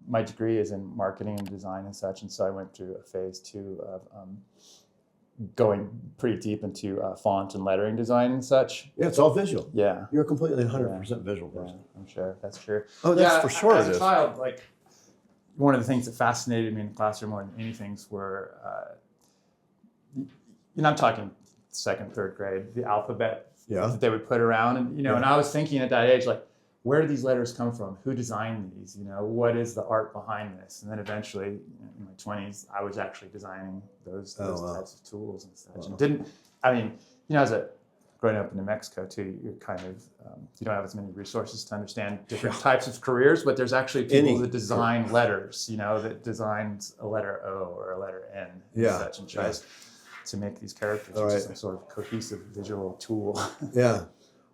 my degree is in marketing and design and such, and so I went through a phase 2 of going pretty deep into font and lettering design and such. Yeah, it's all visual. Yeah. You're completely 100% visual person. Yeah, I'm sure. That's true. Oh, that's for sure. As a child, like, one of the things that fascinated me in the classroom more than anything were, I'm talking 2nd, 3rd grade, the alphabet that they would put around. And, and I was thinking at that age, like, where do these letters come from? Who designed these? What is the art behind this? And then eventually, in my 20s, I was actually designing those types of tools and such. And as a growing up in New Mexico too, you're kind of, you don't have as many resources to understand different types of careers, but there's actually people that design letters, that designs a letter O or a letter N and such, and tries to make these characters into some sort of cohesive visual tool. Yeah.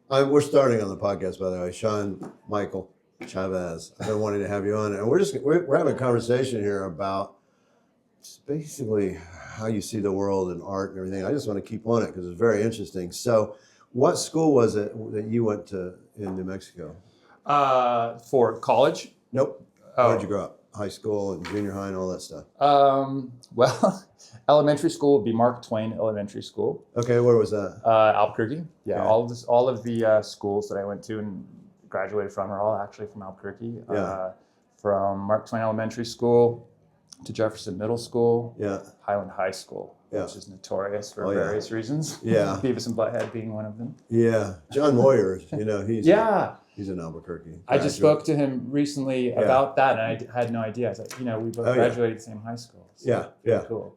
We're starting on the podcast, by the way, Sean Michael Chavez. I've been wanting to have you on, and we're having a conversation here about basically how you see the world and art and everything. I just want to keep on it because it's very interesting. So, what school was it that you went to in New Mexico? For college? Nope. Oh. Where did you grow up? High school and junior high and all that stuff? Well, elementary school would be Mark Twain Elementary School. Okay, where was that? Albuquerque. Yeah, okay. all of the schools that I went to and graduated from are all actually from Albuquerque. From Mark Twain Elementary School to Jefferson Middle School, Highland High School, which is notorious for various reasons. Yeah, Beavis and Butthead being one of them. Yeah, John Moyer, he's in Albuquerque. I just spoke to him recently about that, and I had no idea. I was like, we both graduated the same high school. So cool.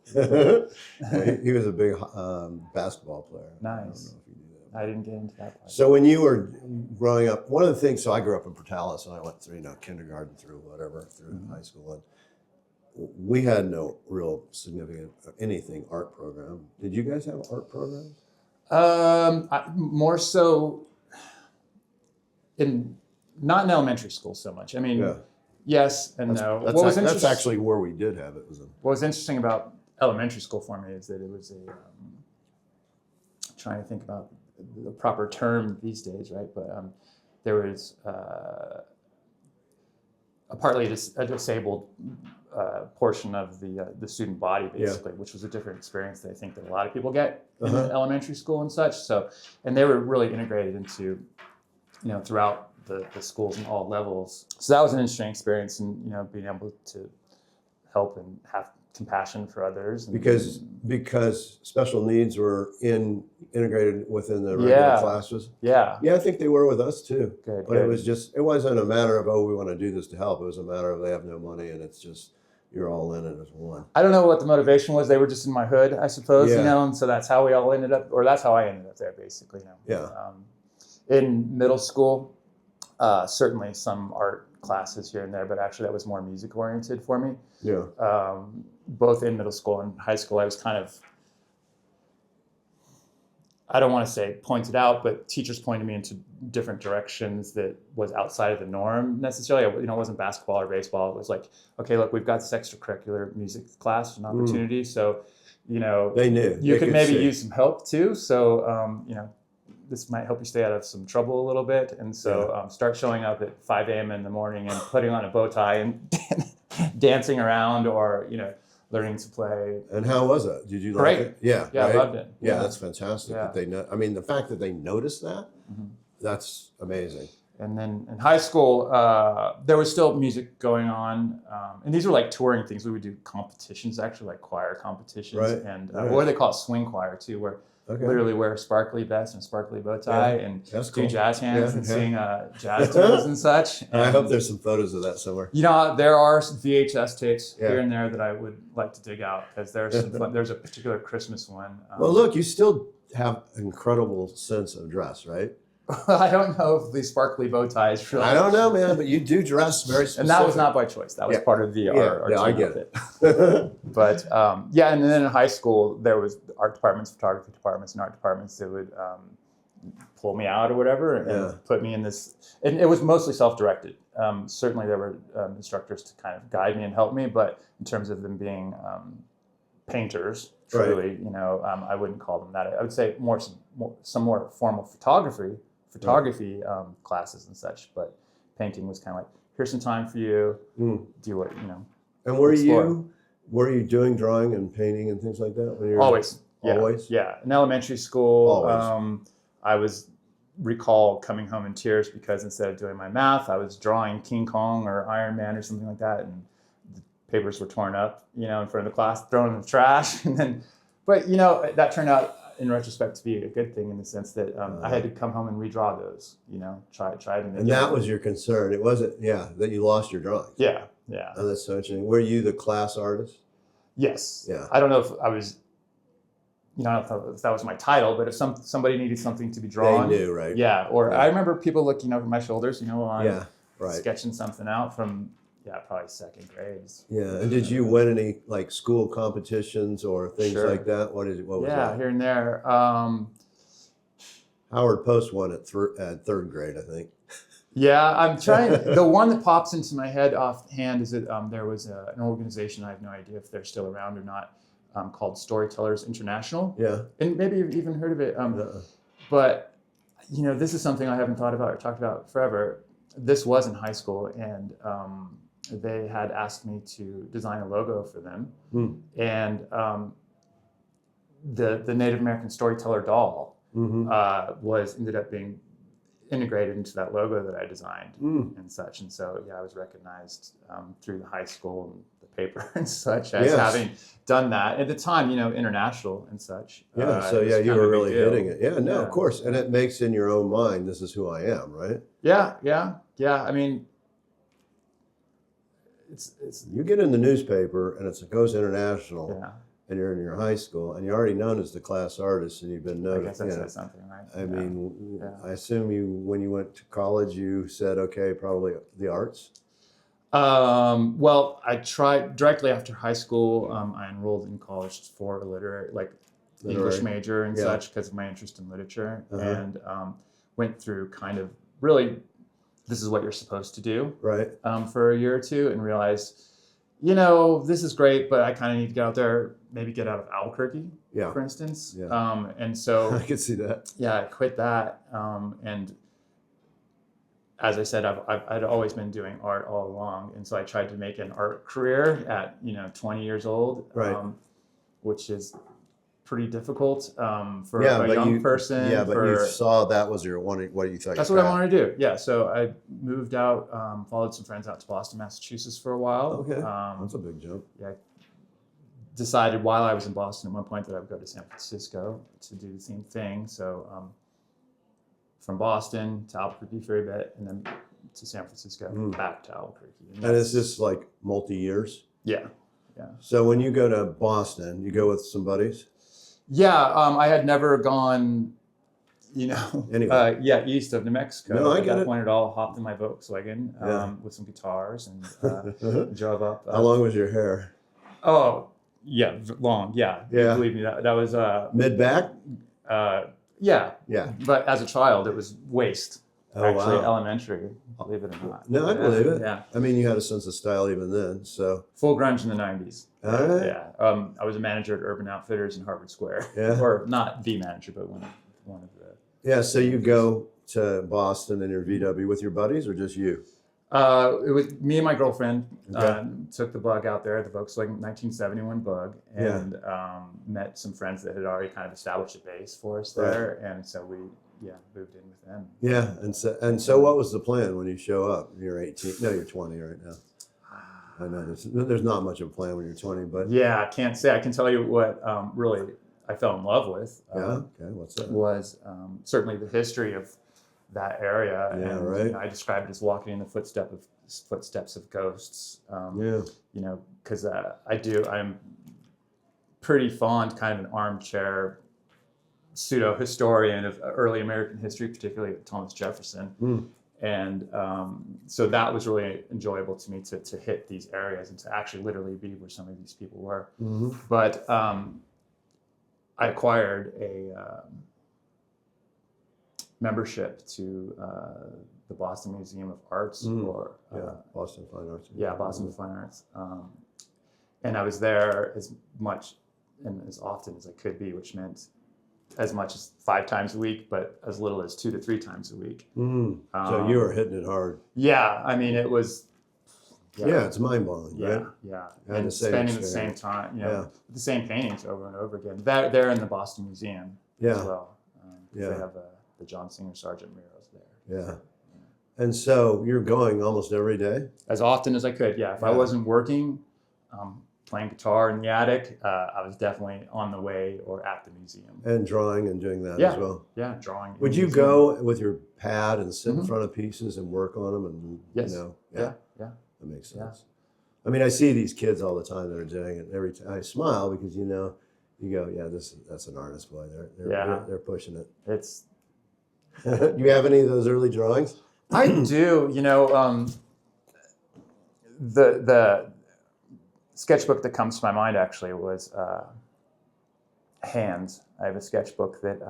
He was a big basketball player. Nice. I didn't get into that part. So when you were growing up, one of the things, so I grew up in Portales, and I went through, kindergarten through high school, and we had no real significant art program. Did you guys have art programs? More so not in elementary school so much. Yes and no. That's actually where we did have it. What was interesting about elementary school for me is that it was trying to think about the proper term these days, right? But there was partly a disabled portion of the student body, basically, which was a different experience that I think that a lot of people get in elementary school and such. So, and they were really integrated into, throughout the schools in all levels. So that was an interesting experience, and being able to help and have compassion for others. Because special needs were integrated within the regular classes. Yeah, I think they were with us too. But it wasn't a matter of, we want to do this to help. It was a matter of they have no money and it's just, you're all in it as one. I don't know what the motivation was. They were just in my hood, I suppose, and so that's how we all ended up, or that's how I ended up there, basically. In middle school, certainly some art classes here and there, but actually that was more music oriented for me. Both in middle school and high school, I was kind of, I don't want to say pointed out, but teachers pointed me into different directions that was outside of the norm necessarily. It wasn't basketball or baseball. It was like, okay, look, we've got this extracurricular music class and opportunity. So, they knew you could maybe use some help too. So, this might help you stay out of some trouble a little bit. And so start showing up at 5 a.m. in the morning and putting on a bow tie and dancing around, or, learning to play. And how was it? Did you like it? Yeah, I loved it. Yeah, that's fantastic. That they know. The fact that they noticed that, that's amazing. And then in high school, there was still music going on, and these were like touring things. We would do competitions, actually, like choir competitions, and or they call it swing choir too, where literally wear a sparkly vest and a sparkly bow tie and do jazz hands and sing jazz tunes and such. And I hope there's some photos of that somewhere. There are some VHS tapes here and there that I would like to dig out, because there's a particular Christmas one. Well, look, you still have an incredible sense of dress, right? I don't know if the sparkly bow tie is really... I don't know, man, but you do dress very specific. And that was not by choice. That was part of the art. Yeah, I get it. But and then in high school, there was art departments, photography departments, and art departments that would pull me out or whatever and put me in this... And it was mostly self-directed. Certainly there were instructors to kind of guide me and help me, but in terms of them being painters, truly, I wouldn't call them that. I would say some more formal photography classes and such, but painting was kind of like, here's some time for you. Do what, And explore. were you doing drawing and painting and things like that when you were Always. Yeah. Always? Yeah. In elementary school, Always. I recall coming home in tears because instead of doing my math, I was drawing King Kong or Iron Man or something like that, and the papers were torn up, in front of the class, thrown in the trash, but that turned out in retrospect to be a good thing in the sense that I had to come home and redraw those, try them again. And that was your concern. It wasn't, that you lost your drawings. Yeah. Oh, that's so interesting. Were you the class artist? Yes. Yeah. I don't know if I was. I don't know if that was my title, but if somebody needed something to be drawn, they knew, right? Yeah. Or I remember people looking over my shoulders, while I'm right. sketching something out from probably second grade. Yeah. And did you win any like school competitions or things like that? What was that? Yeah, here and there. Howard Post won at third grade, I think. Yeah, I'm trying. The one that pops into my head offhand is that there was an organization, I have no idea if they're still around or not, called Storytellers International. Yeah. And maybe you've even heard of it. But, this is something I haven't thought about or talked about forever. This was in high school, and they had asked me to design a logo for them. And the Native American storyteller doll ended up being integrated into that logo that I designed and such. And so, I was recognized through the high school and the paper and such as having done that at the time, international and such. Yeah. So you were really hitting it. Yeah, no, of course. And it makes in your own mind, this is who I am, right? Yeah. I mean, it's you get in the newspaper and it goes international. Yeah. And you're in your high school, and you're already known as the class artist, and you've been noticed. I guess that says something, right? I mean, I assume when you went to college, you said, okay, probably the arts? Well, I tried directly after high school. I enrolled in college for a literary English major and such because of my interest in literature, and went through kind of really, this is what you're supposed to do, right? For a year or two, and realized, this is great, but I kind of need to get out there, maybe get out of Albuquerque, for instance. Yeah. And so I could see that. Yeah, I quit that. And as I said, I'd always been doing art all along. And so I tried to make an art career at, 20 years old, right. Which is pretty difficult for a young person. Yeah, but you saw that was what you thought. That's what I wanted to do. Yeah, so I moved out, followed some friends out to Boston, Massachusetts for a while. Okay, that's a big jump. Yeah, decided while I was in Boston at one point that I would go to San Francisco to do the same thing. So from Boston to Albuquerque for a bit, and then to San Francisco, back to Albuquerque. And is this like multi-years? Yeah. So when you go to Boston, you go with some buddies? Yeah, I had never gone, anyway. East of New Mexico. No, I at get that it. point, it all hopped in my Volkswagen with some guitars and drove up. How long was your hair? Oh, yeah, long. Yeah. Believe me, that was mid back. Yeah. Yeah. But as a child, it was waist. Oh, actually, wow. elementary. Believe it or not. No, I believe it. Yeah. I mean, you had a sense of style even then. So full grunge in the '90s. All right. Yeah. I was a manager at Urban Outfitters in Harvard Square. Yeah. Or not the manager, but one of the. Yeah. So you go to Boston in your VW with your buddies, or just you? It was me and my girlfriend. Okay. Took the Bug out there, the Volkswagen 1971 Bug, and met some friends that had already kind of established a base for us there, and so we moved in with them. Yeah, and so what was the plan when you show up? You're 18. No, you're 20 right now. I know there's not much of a plan when you're 20, but yeah, I can't say. I can tell you what really I fell in love with. Okay, what's that? Was certainly the history of that area. Yeah, and, right. I describe it as walking in the footsteps of ghosts. Because I'm pretty fond, kind of an armchair pseudo-historian of early American history, particularly Thomas Jefferson. And so that was really enjoyable to me to hit these areas and to actually literally be where some of these people were. But I acquired a membership to the Boston Museum of Arts, Boston Fine Arts. Yeah, Boston Fine Arts. And I was there as much and as often as I could be, which meant as much as 5 times a week, but as little as 2 to 3 times a week. So you were hitting it hard. Yeah, I mean, it was. Yeah, it's mind-boggling, right? Yeah, And and the same spending the experience. same time, the same paintings over and over again. They're in the Boston Museum as well. They have the John Singer Sargent murals there. Yeah. And so you're going almost every day? As often as I could, yeah. If I wasn't working, playing guitar in the attic, I was definitely on the way or at the museum. And drawing and doing that as well? Yeah, drawing. Would you go with your pad and sit in front of pieces and work on them? And Yes. Yeah. That makes sense. I mean, I see these kids all the time that are doing it. Every time I smile because you go, yeah, that's an artist, boy. They're pushing it. It's. You have any of those early drawings? I do. The sketchbook that comes to my mind actually was Hands. I have a sketchbook that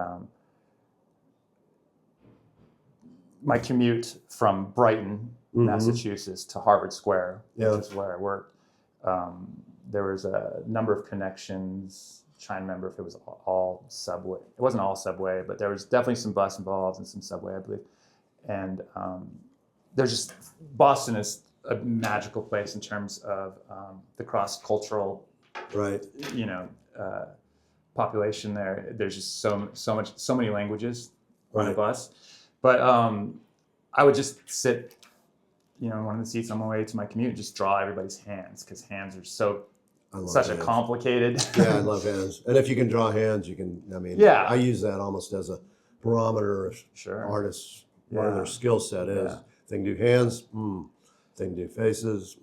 my commute from Brighton, Massachusetts to Harvard Square, which is where I worked. There was a number of connections. Trying to remember if it was all subway. It wasn't all subway, but there was definitely some bus involved and some subway, I believe. And Boston is a magical place in terms of the cross-cultural, population there. There's just so many languages on a bus. But I would just sit, in one of the seats on my way to my commute and just draw everybody's hands because hands are such a complicated. Yeah, I love hands. And if you can draw hands, you can, I use that almost as a barometer of artists, where their skill set is. They can do hands, they can do faces.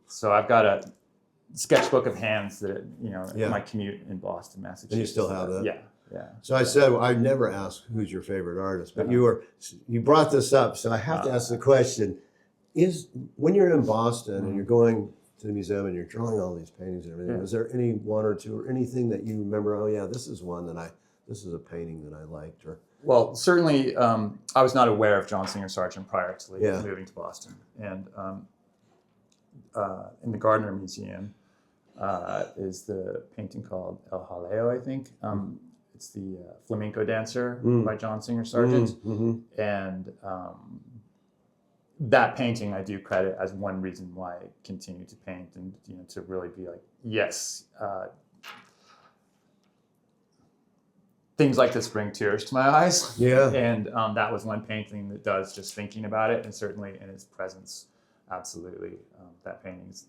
So I've got a sketchbook of hands that, my commute in Boston, Massachusetts. And you still have that? Yeah. So I said, I never asked who's your favorite artist, but you brought this up, so I have to ask the question, when you're in Boston and you're going to the museum and you're drawing all these paintings and everything, is there any one or two or anything that you remember, this is a painting that I liked? Or well, certainly I was not aware of John Singer Sargent prior to moving to Boston. And in the Gardner Museum is the painting called El Jaleo, I think. It's the flamenco dancer by John Singer Sargent. And that painting I do credit as one reason why I continue to paint and to really be like, yes, things like this bring tears to my eyes. Yeah. And that was one painting that does, just thinking about it, and certainly in its presence, absolutely, that painting is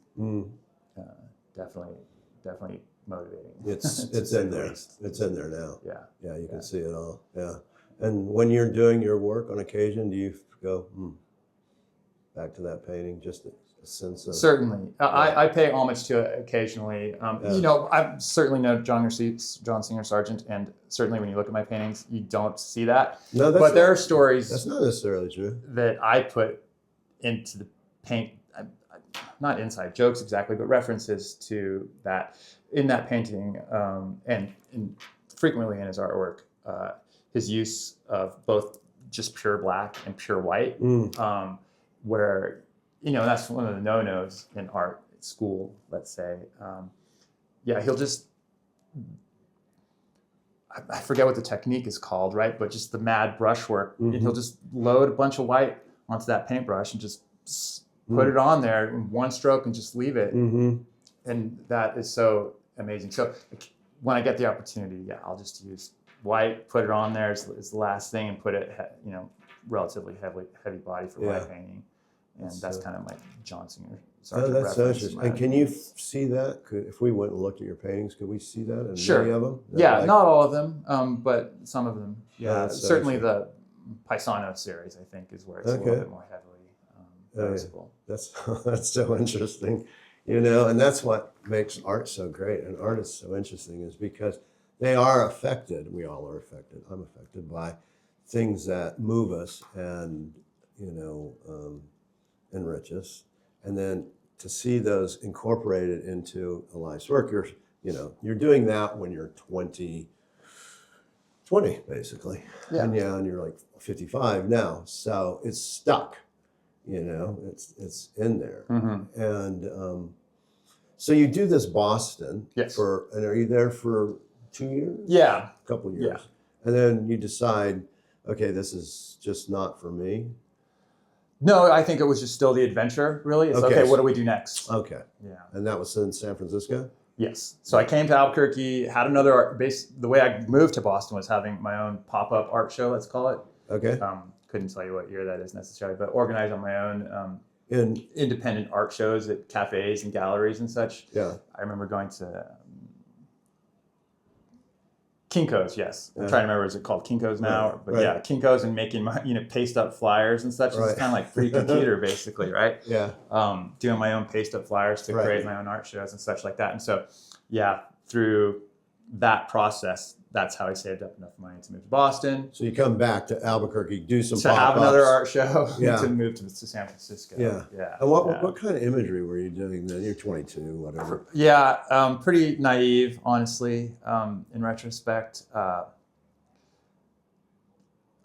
definitely motivating. It's in there. It's in there now. Yeah. You can see it all. Yeah. And when you're doing your work on occasion, do you go back to that painting? Just a sense of certainly. I pay homage to it occasionally. I certainly know John Singer Sargent, and certainly when you look at my paintings, you don't see that. No, but there are stories. That's not necessarily true. That I put into the paint. Not inside jokes exactly, but references to that in that painting, and frequently in his artwork, his use of both just pure black and pure white, where that's one of the no-nos in art school, let's say. He'll just, I forget what the technique is called, right? But just the mad brushwork, and he'll just load a bunch of white onto that paintbrush and just put it on there in one stroke and just leave it. And that is so amazing. So when I get the opportunity, I'll just use white, put it on there as the last thing, and put it, relatively heavy body for white painting. And that's kind of my John Singer Sargent that's so reference. interesting. And can you see that? If we went and looked at your paintings, could we see that in Sure. many of them? Not all of them, but some of them. Yeah, that's so certainly the Paisano series, I think, is where it's a little bit more heavily noticeable. That's so interesting, and that's what makes art so great and artists so interesting, is because they are affected. We all are affected. I'm affected by things that move us and enrich us, and then to see those incorporated into a life's work. You're doing that when you're 20 basically, and you're like 55 now, so it's stuck. It's in there. And so you do this Boston Yes. and are you there for 2 years? Yeah. A couple of years. And then you decide, okay, this is just not for me. No, I think it was just still the adventure, really. It's okay, what do we do next? Okay. Yeah. And that was in San Francisco? Yes. So I came to Albuquerque, had another art base. The way I moved to Boston was having my own pop-up art show, let's call it. Okay. Couldn't tell you what year that is necessarily, but organized on my own in independent art shows at cafes and galleries and such. Yeah. I remember going to Kinko's, yes. I'm trying to remember, is it called Kinko's now? Right. But yeah, Kinko's, and making my, paste up flyers and such. It's kind of like pre-computer basically, right? Yeah. Doing my own paste up flyers to create my own art shows and such like that. And so, yeah, through that process, that's how I saved up enough money to move to Boston. So you come back to Albuquerque, do some to pop-ups. have another art show, Yeah. to move to San Francisco. Yeah. Yeah. And what kind of imagery were you doing then? You're 22, whatever. Yeah, pretty naive, honestly, in retrospect.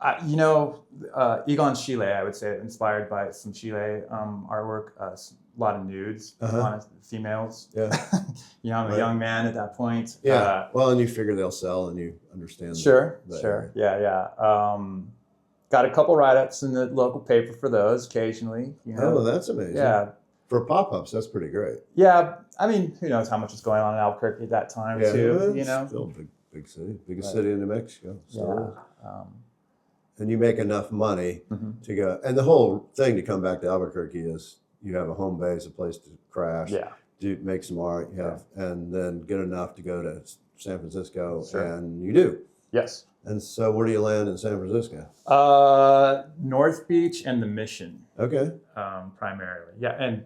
Egon Schiele, I would say, inspired by some Schiele artwork, a lot of nudes, honest, females. Yeah. I'm a young man at that point. Yeah. Well, and you figure they'll sell, and you understand. Sure. Area. Yeah. Got a couple write-ups in the local paper for those occasionally. Oh, that's amazing. Yeah. For pop-ups, that's pretty great. Yeah. I mean, who knows how much was going on in Albuquerque at that time too? Still a big city, biggest city in New Mexico. So. Yeah. And you make enough money to go. And the whole thing to come back to Albuquerque is you have a home base, a place to crash. Yeah. Make some art, and then get enough to go to San Francisco, and you do. Yes. And so, where do you land in San Francisco? North Beach and the Mission. Okay. Primarily, yeah, and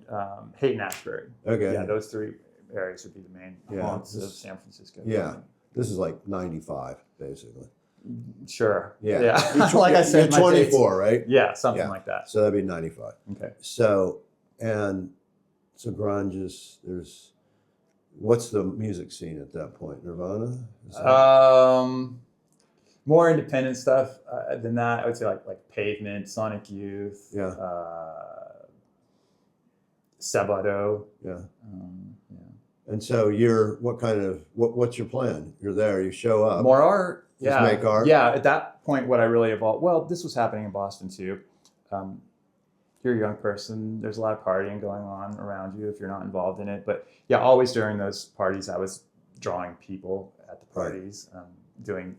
Haight-Ashbury. Okay. Yeah, those three areas would be the main haunts of San Francisco. Yeah, this is like 95, basically. Sure. Yeah. Like I said, you're 24, right? Yeah, something like that. So that'd be 95. Okay. So grunge is, what's the music scene at that point? Nirvana? More independent stuff than that. I would say like Pavement, Sonic Youth, Sabado. Yeah. And so what's your plan? You're there, you show up. More art. Just make art. Yeah. At that point, what I really evolved. Well, this was happening in Boston too. You're a young person. There's a lot of partying going on around you if you're not involved in it. But yeah, always during those parties, I was drawing people at the parties, doing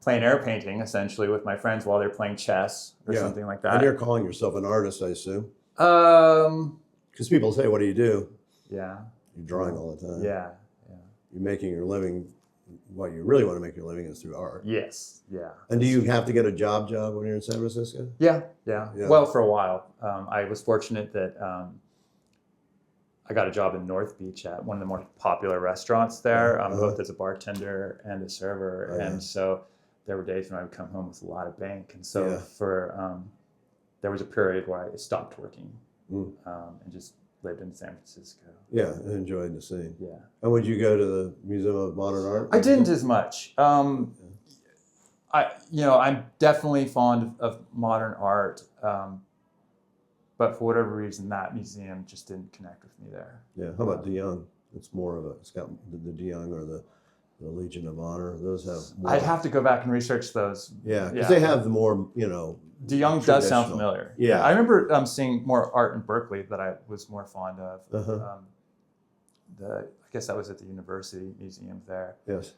plein air painting essentially with my friends while they're playing chess or something like that. And you're calling yourself an artist, I assume? Because people say, "What do you do?" Yeah. You're drawing all the time. Yeah. You're making your living. What you really want to make your living is through art. Yes. Yeah. And do you have to get a job when you're in San Francisco? Yeah. Well, for a while, I was fortunate that I got a job in North Beach at one of the more popular restaurants there, both as a bartender and a server. And so there were days when I would come home with a lot of bank. And so there was a period where I stopped working and just lived in San Francisco. Yeah, and enjoyed the scene. Yeah. And would you go to the Museum of Modern Art? I didn't as much. I'm definitely fond of modern art, but for whatever reason, that museum just didn't connect with me there. Yeah. How about De Young? It's more of it's got the De Young or the Legion of Honor. Those have more. I'd have to go back and research those. Yeah, because they have the more, De Young does sound familiar. Yeah. I remember seeing more art in Berkeley that I was more fond of. I guess that was at the University Museum there. Yes.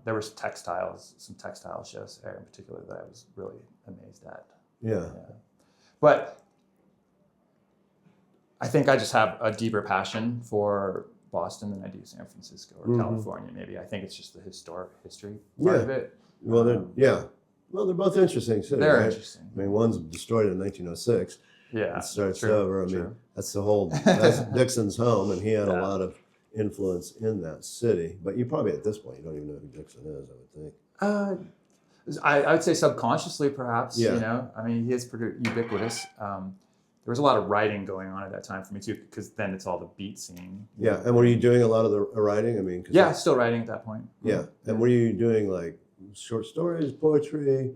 There were some textile shows there in particular that I was really amazed at. Yeah. But I think I just have a deeper passion for Boston than I do San Francisco or California, maybe. I think it's just the history part of it. Well, they're both interesting cities. They're right? interesting. I mean, one's destroyed in 1906. Yeah. It starts over. I mean, that's Dixon's home, and he had a lot of influence in that city. But you probably, at this point, you don't even know who Dixon is, I would think. I would say subconsciously, perhaps. Yeah. I mean, he is pretty ubiquitous. There was a lot of writing going on at that time for me too, because then it's all the beat scene. Yeah, and were you doing a lot of the writing? I mean, still writing at that point. Yeah, and were you doing like short stories, poetry?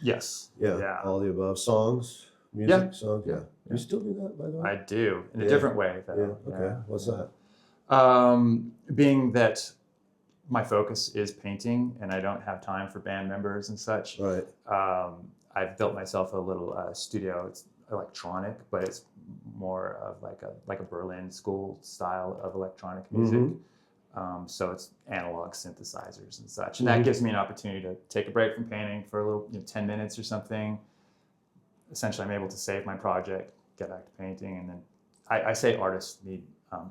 Yes. Yeah. All the above. Songs, music, songs. Yeah. You still do that, by the way? I do in a different way, though. Yeah. Okay. What's that? Being that my focus is painting, and I don't have time for band members and such. Right. I've built myself a little studio. It's electronic, but it's more of like a Berlin school style of electronic music. Mm-hmm. So it's analog synthesizers and such, and that gives me an opportunity to take a break from painting for a little, 10 minutes or something. Essentially, I'm able to save my project, get back to painting, and then I say artists need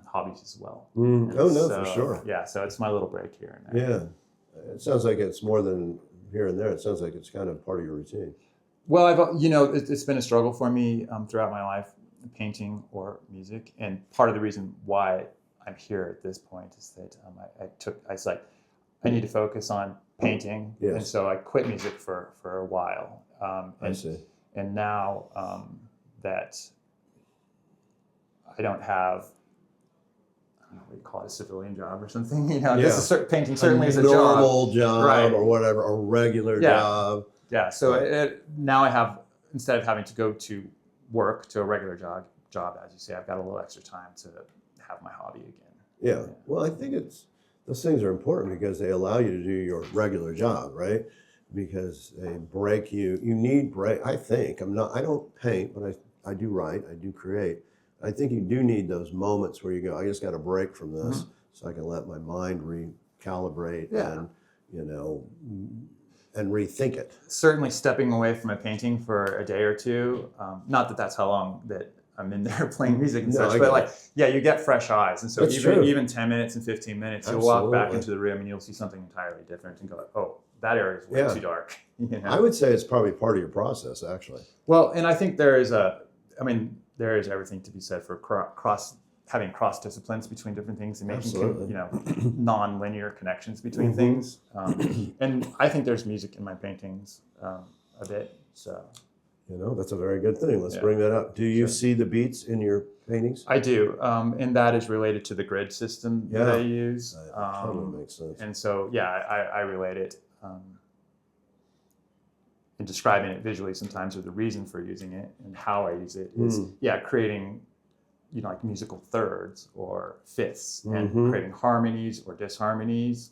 hobbies as well. Oh no, for sure. Yeah, so it's my little break here and there. Yeah, it sounds like it's more than here and there. It sounds like it's kind of part of your routine. Well, it's been a struggle for me throughout my life, painting or music, and part of the reason why I'm here at this point is that I was like, I need to focus on painting, Yes. and so I quit music for a while. I see. And now that I don't have, I don't know what you call it, a civilian job or something, this is painting certainly is a normal job right. or whatever, a regular job. Yeah, so now I have, instead of having to go to work, to a regular job, as you say, I've got a little extra time to have my hobby again. Yeah. Well, I think those things are important because they allow you to do your regular job, right? Because they break you. You need break. I think I don't paint, but I do write. I do create. I think you do need those moments where you go, I just got a break from this, so I can let my mind recalibrate and and rethink it. Certainly, stepping away from a painting for a day or two. Not that that's how long that I'm in there playing music and such, but you get fresh eyes, and so even 10 minutes and 15 minutes, you'll walk back into the room and you'll see something entirely different and go, oh, that area is way too dark. I would say it's probably part of your process, actually. Well, and I think there is everything to be said for having cross disciplines between different things and making non-linear connections between things. And I think there's music in my paintings a bit. So that's a very good thing. Let's bring that up. Do you see the beats in your paintings? I do, and that is related to the grid system that I use. That totally makes sense. And so, I relate it. And describing it visually sometimes, or the reason for using it and how I use it is creating like musical thirds or fifths and creating harmonies or disharmonies.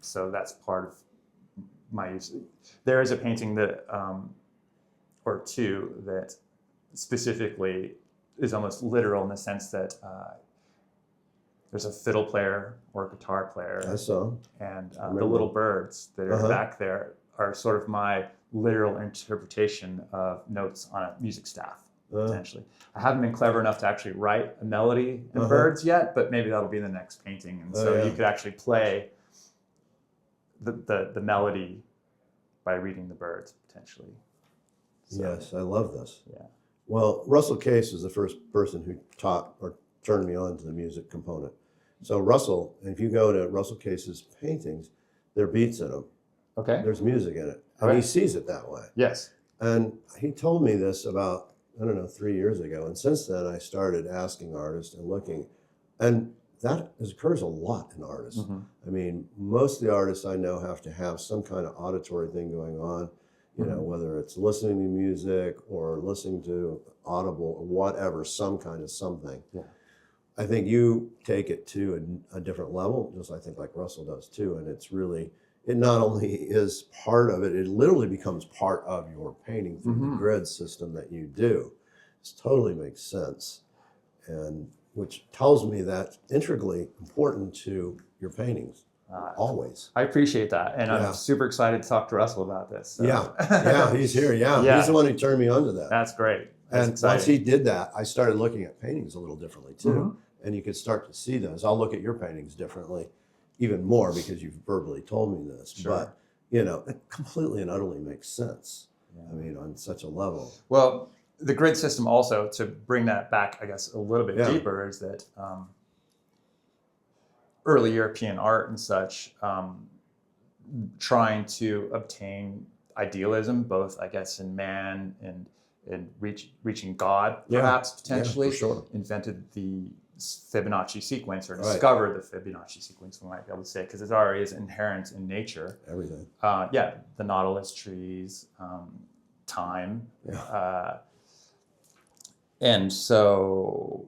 So that's part of my use. There is a painting that or two that specifically is almost literal in the sense that there's a fiddle player or a guitar player. I saw. And the little birds that are back there are sort of my literal interpretation of notes on a music staff, potentially. I haven't been clever enough to actually write a melody in birds yet, but maybe that'll be the next painting. And so you could actually play the melody by reading the birds, potentially. So, yes, I love this. Yeah. Well, Russell Case is the first person who taught or turned me on to the music component. So Russell, if you go to Russell Case's paintings, there are beats in them. Okay. There's music in it. And he sees it that way. Yes. And he told me this about, 3 years ago. And since then, I started asking artists and looking. And that occurs a lot in artists. I mean, most of the artists I know have to have some kind of auditory thing going on, whether it's listening to music or listening to audible or whatever, some kind of something. Yeah. I think you take it to a different level, just I think like Russell does too. And it's really, it not only is part of it, it literally becomes part of your painting through the grid system that you do. It totally makes sense. And which tells me that's integrally important to your paintings, always. I appreciate that. And I'm super excited to talk to Russell about this. So. Yeah, he's here. Yeah, he's the one who turned me on to that. That's great. That's and exciting. Once he did that, I started looking at paintings a little differently too. And you could start to see those. I'll look at your paintings differently, even more because you've verbally told me this. Sure. But, it completely and utterly makes sense. Yeah. I mean, on such a level. Well, the grid system also, to bring that back, I guess, a little bit deeper, is that early European art and such, trying to obtain idealism, both, I guess, in man and reaching God, perhaps, potentially, for sure. invented the Fibonacci sequence, or discovered the Fibonacci sequence, we might be able to say, because it already is inherent in nature. Everything. The nautilus trees, time. Yeah. And so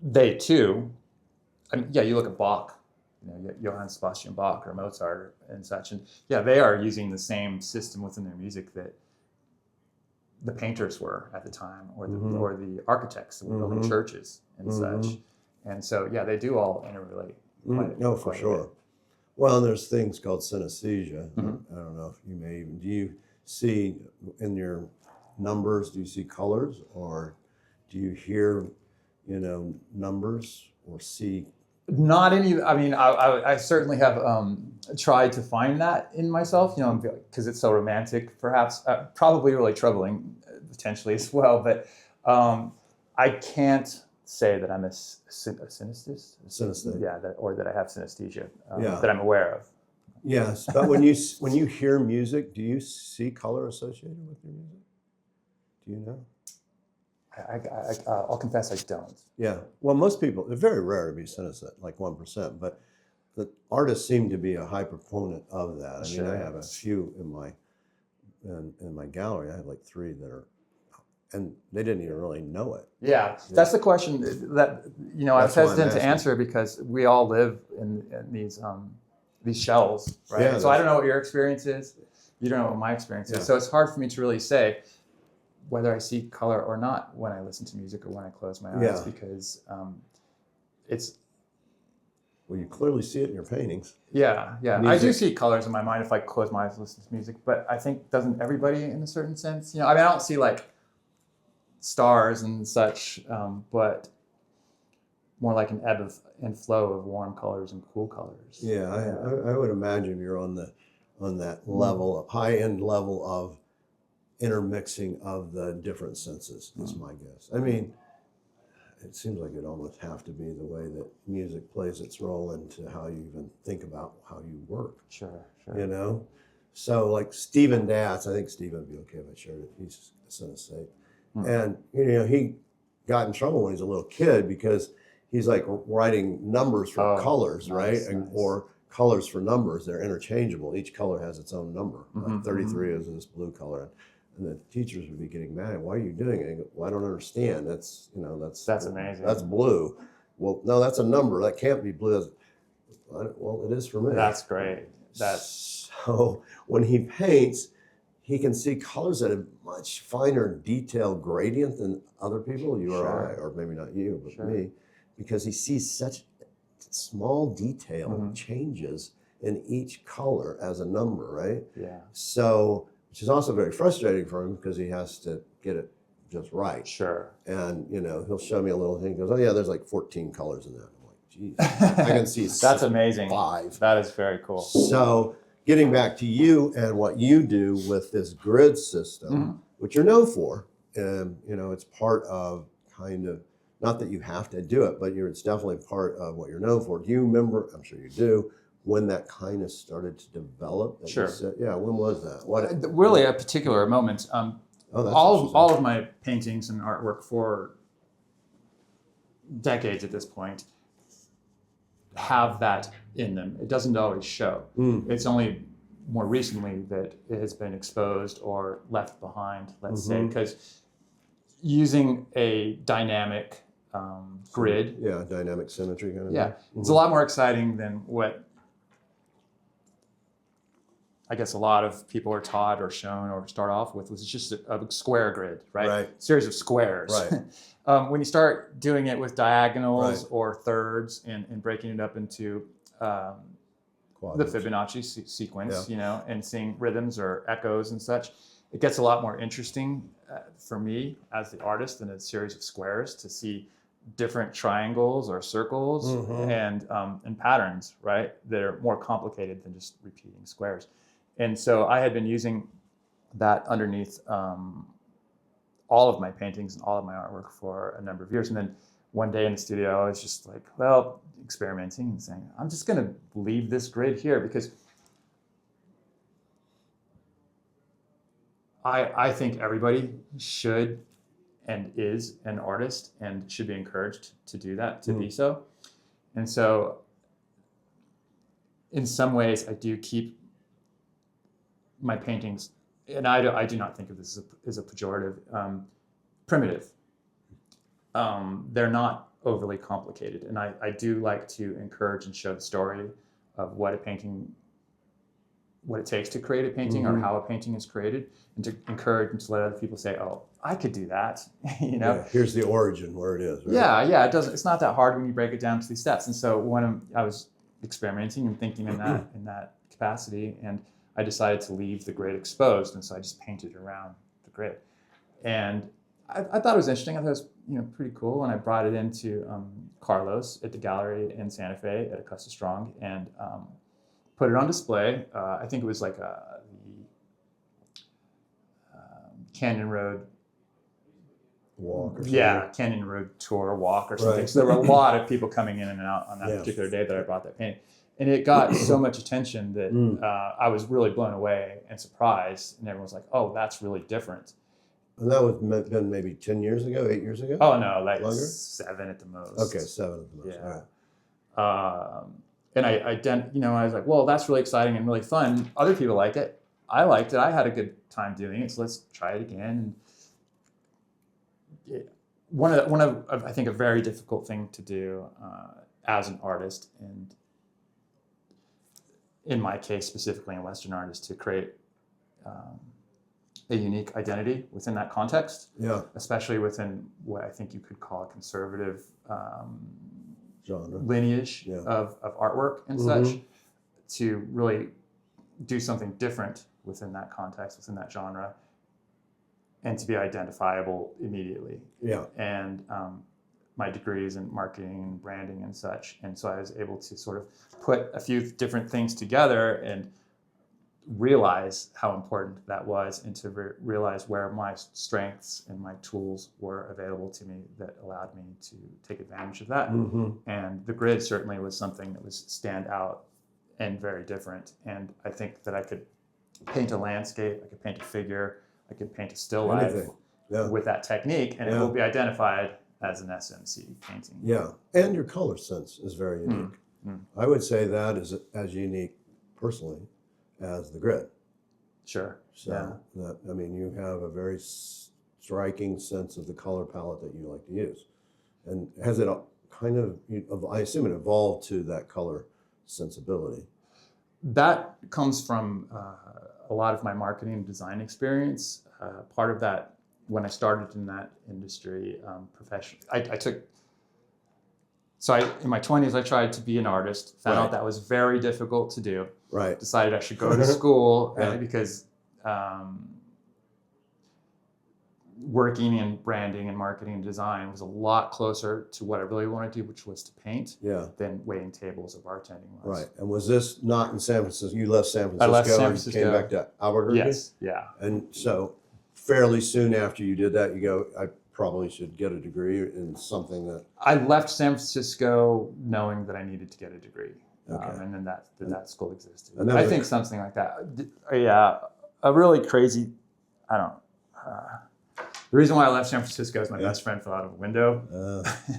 they too I mean, yeah, you look at Bach, Johann Sebastian Bach or Mozart and such, and yeah, they are using the same system within their music that the painters were at the time, or the architects that were building churches and such. And so, yeah, they do all interrelate. No, for sure. Well, and there's things called synesthesia. I don't know if you do you see in your numbers, do you see colors, or do you hear, numbers, or see? Not any, I mean, I certainly have tried to find that in myself, because it's so romantic, perhaps, probably really troubling potentially as well, but I can't say that I'm a synesthetist. Synesthete. Yeah, or that I have synesthesia Yeah. that I'm aware of. Yes, but when you hear music, do you see color associated with your music? Do you know? I'll confess I don't. Yeah. Well, most people, it's very rare to be synesthete, like 1%, but the artists seem to be a high proponent of that. I mean, I have a few in my gallery. I have like 3 that are, and they didn't even really know it. Yeah, that's the question that I was hesitant to answer, because we all live in these shells, right? Yeah, so I don't know what your experience is. You don't know what my experience is. So it's hard for me to really say whether I see color or not when I listen to music or when I close my eyes, because it's... Well, you clearly see it in your paintings. Yeah. I do see colors in my mind if I close my eyes and listen to music, but I think, doesn't everybody in a certain sense? I mean, I don't see like stars and such, but more like an ebb and flow of warm colors and cool colors. Yeah, I would imagine you're on that level, high-end level of intermixing of the different senses, is my guess. I mean, it seems like it almost have to be the way that music plays its role into how you even think about how you work. Sure. So like Stephen Datz, I think Stephen would be okay if I shared it. He's a synesthete. And, he got in trouble when he was a little kid because he's like writing numbers for colors, right? Nice. Or colors for numbers. They're interchangeable. Each color has its own number. Like 33 is this blue color. And the teachers would be getting mad. Why are you doing it? Go, well, I don't understand. That's amazing. That's blue. Well, no, that's a number. That can't be blue. Well, it is for me. That's great. So when he paints, he can see colors at a much finer detailed gradient than other people, you or I, or maybe not you, but me, because he sees such small detail changes in each color as a number, right? Yeah. So, which is also very frustrating for him because he has to get it just right. Sure. And, he'll show me a little thing, he goes, oh yeah, there's like 14 colors in that. I'm like, geez, I can see That's amazing. 5. That is very cool. So, getting back to you and what you do with this grid system, which you're known for, and it's part of kind of, not that you have to do it, but it's definitely part of what you're known for. Do you remember, I'm sure you do, when that kind of started to develop? Sure. When was that? Really a particular moment. All of my paintings and artwork for decades at this point have that in them. It doesn't always show. It's only more recently that it has been exposed or left behind, let's say, because using a dynamic grid. Yeah, dynamic symmetry kind of thing. It's a lot more exciting than what I guess a lot of people are taught or shown or start off with, which is just a square grid, right? Series of squares. Right. When you start doing it with diagonals or thirds and breaking it up into the Fibonacci sequence, and seeing rhythms or echoes and such, it gets a lot more interesting for me as the artist than a series of squares to see different triangles or circles and patterns, right? That are more complicated than just repeating squares. And so I had been using that underneath all of my paintings and all of my artwork for a number of years. And then one day in the studio, I was just like, experimenting and saying, I'm just going to leave this grid here because I think everybody should and is an artist and should be encouraged to do that, to be so. And so in some ways, I do keep my paintings, and I do not think of this as a pejorative, primitive. They're not overly complicated. And I do like to encourage and show the story of what it takes to create a painting or how a painting is created, and to encourage and to let other people say, oh, I could do that. Yeah, here's the origin where it is. Right? Yeah. It's not that hard when you break it down to these steps. And so I was experimenting and thinking in that capacity, and I decided to leave the grid exposed, and so I just painted around the grid. And I thought it was interesting. I thought it was pretty cool, and I brought it into Carlos at the gallery in Santa Fe at Acosta Strong, and put it on display. I think it was like the Canyon Road walk or something. Yeah, Canyon Road tour walk or something. Right. So there were a lot of people coming in and out on that particular day that I brought that painting. And it got so much attention that I was really blown away and surprised. And everyone was like, oh, that's really different. And that was been maybe 10 years ago, 8 years ago? Oh, no, like longer? 7 at the most. Okay, 7 at the most. Yeah. All right. And I was like, well, that's really exciting and really fun. Other people like it. I liked it. I had a good time doing it. So let's try it again. One of I think a very difficult thing to do as an artist, and in my case specifically a Western artist, to create a unique identity within that context. Yeah. Especially within what I think you could call a conservative genre lineage of artwork and such, to really do something different within that context, within that genre, and to be identifiable immediately. Yeah. And my degrees in marketing and branding and such. And so I was able to sort of put a few different things together and realize how important that was, and to realize where my strengths and my tools were available to me that allowed me to take advantage of that. And the grid certainly was something that was stand out and very different. And I think that I could paint a landscape, I could paint a figure, I could paint a still life with that technique, and it will be identified as an SMC painting. Yeah, and your color sense is very unique. I would say that is as unique, personally, as the grid. Sure. So, I mean, you have a very striking sense of the color palette that you like to use. And has it kind of, I assume it evolved to that color sensibility? That comes from a lot of my marketing and design experience. Part of that, when I started in that industry professionally, in my 20s, I tried to be an artist, found out that was very difficult to do. Right. Decided I should go to school because working in branding and marketing and design was a lot closer to what I really wanted to do, which was to paint, than waiting tables or bartending was. Right. And was this not in San Francisco? You left San Francisco, I left San Francisco and came back to Albuquerque? Yes. Yeah. And so fairly soon after you did that, you go, I probably should get a degree in something that... I left San Francisco knowing that I needed to get a degree. And then that school existed. And I think something like that. Yeah, a really crazy, the reason why I left San Francisco is my best friend fell out of a window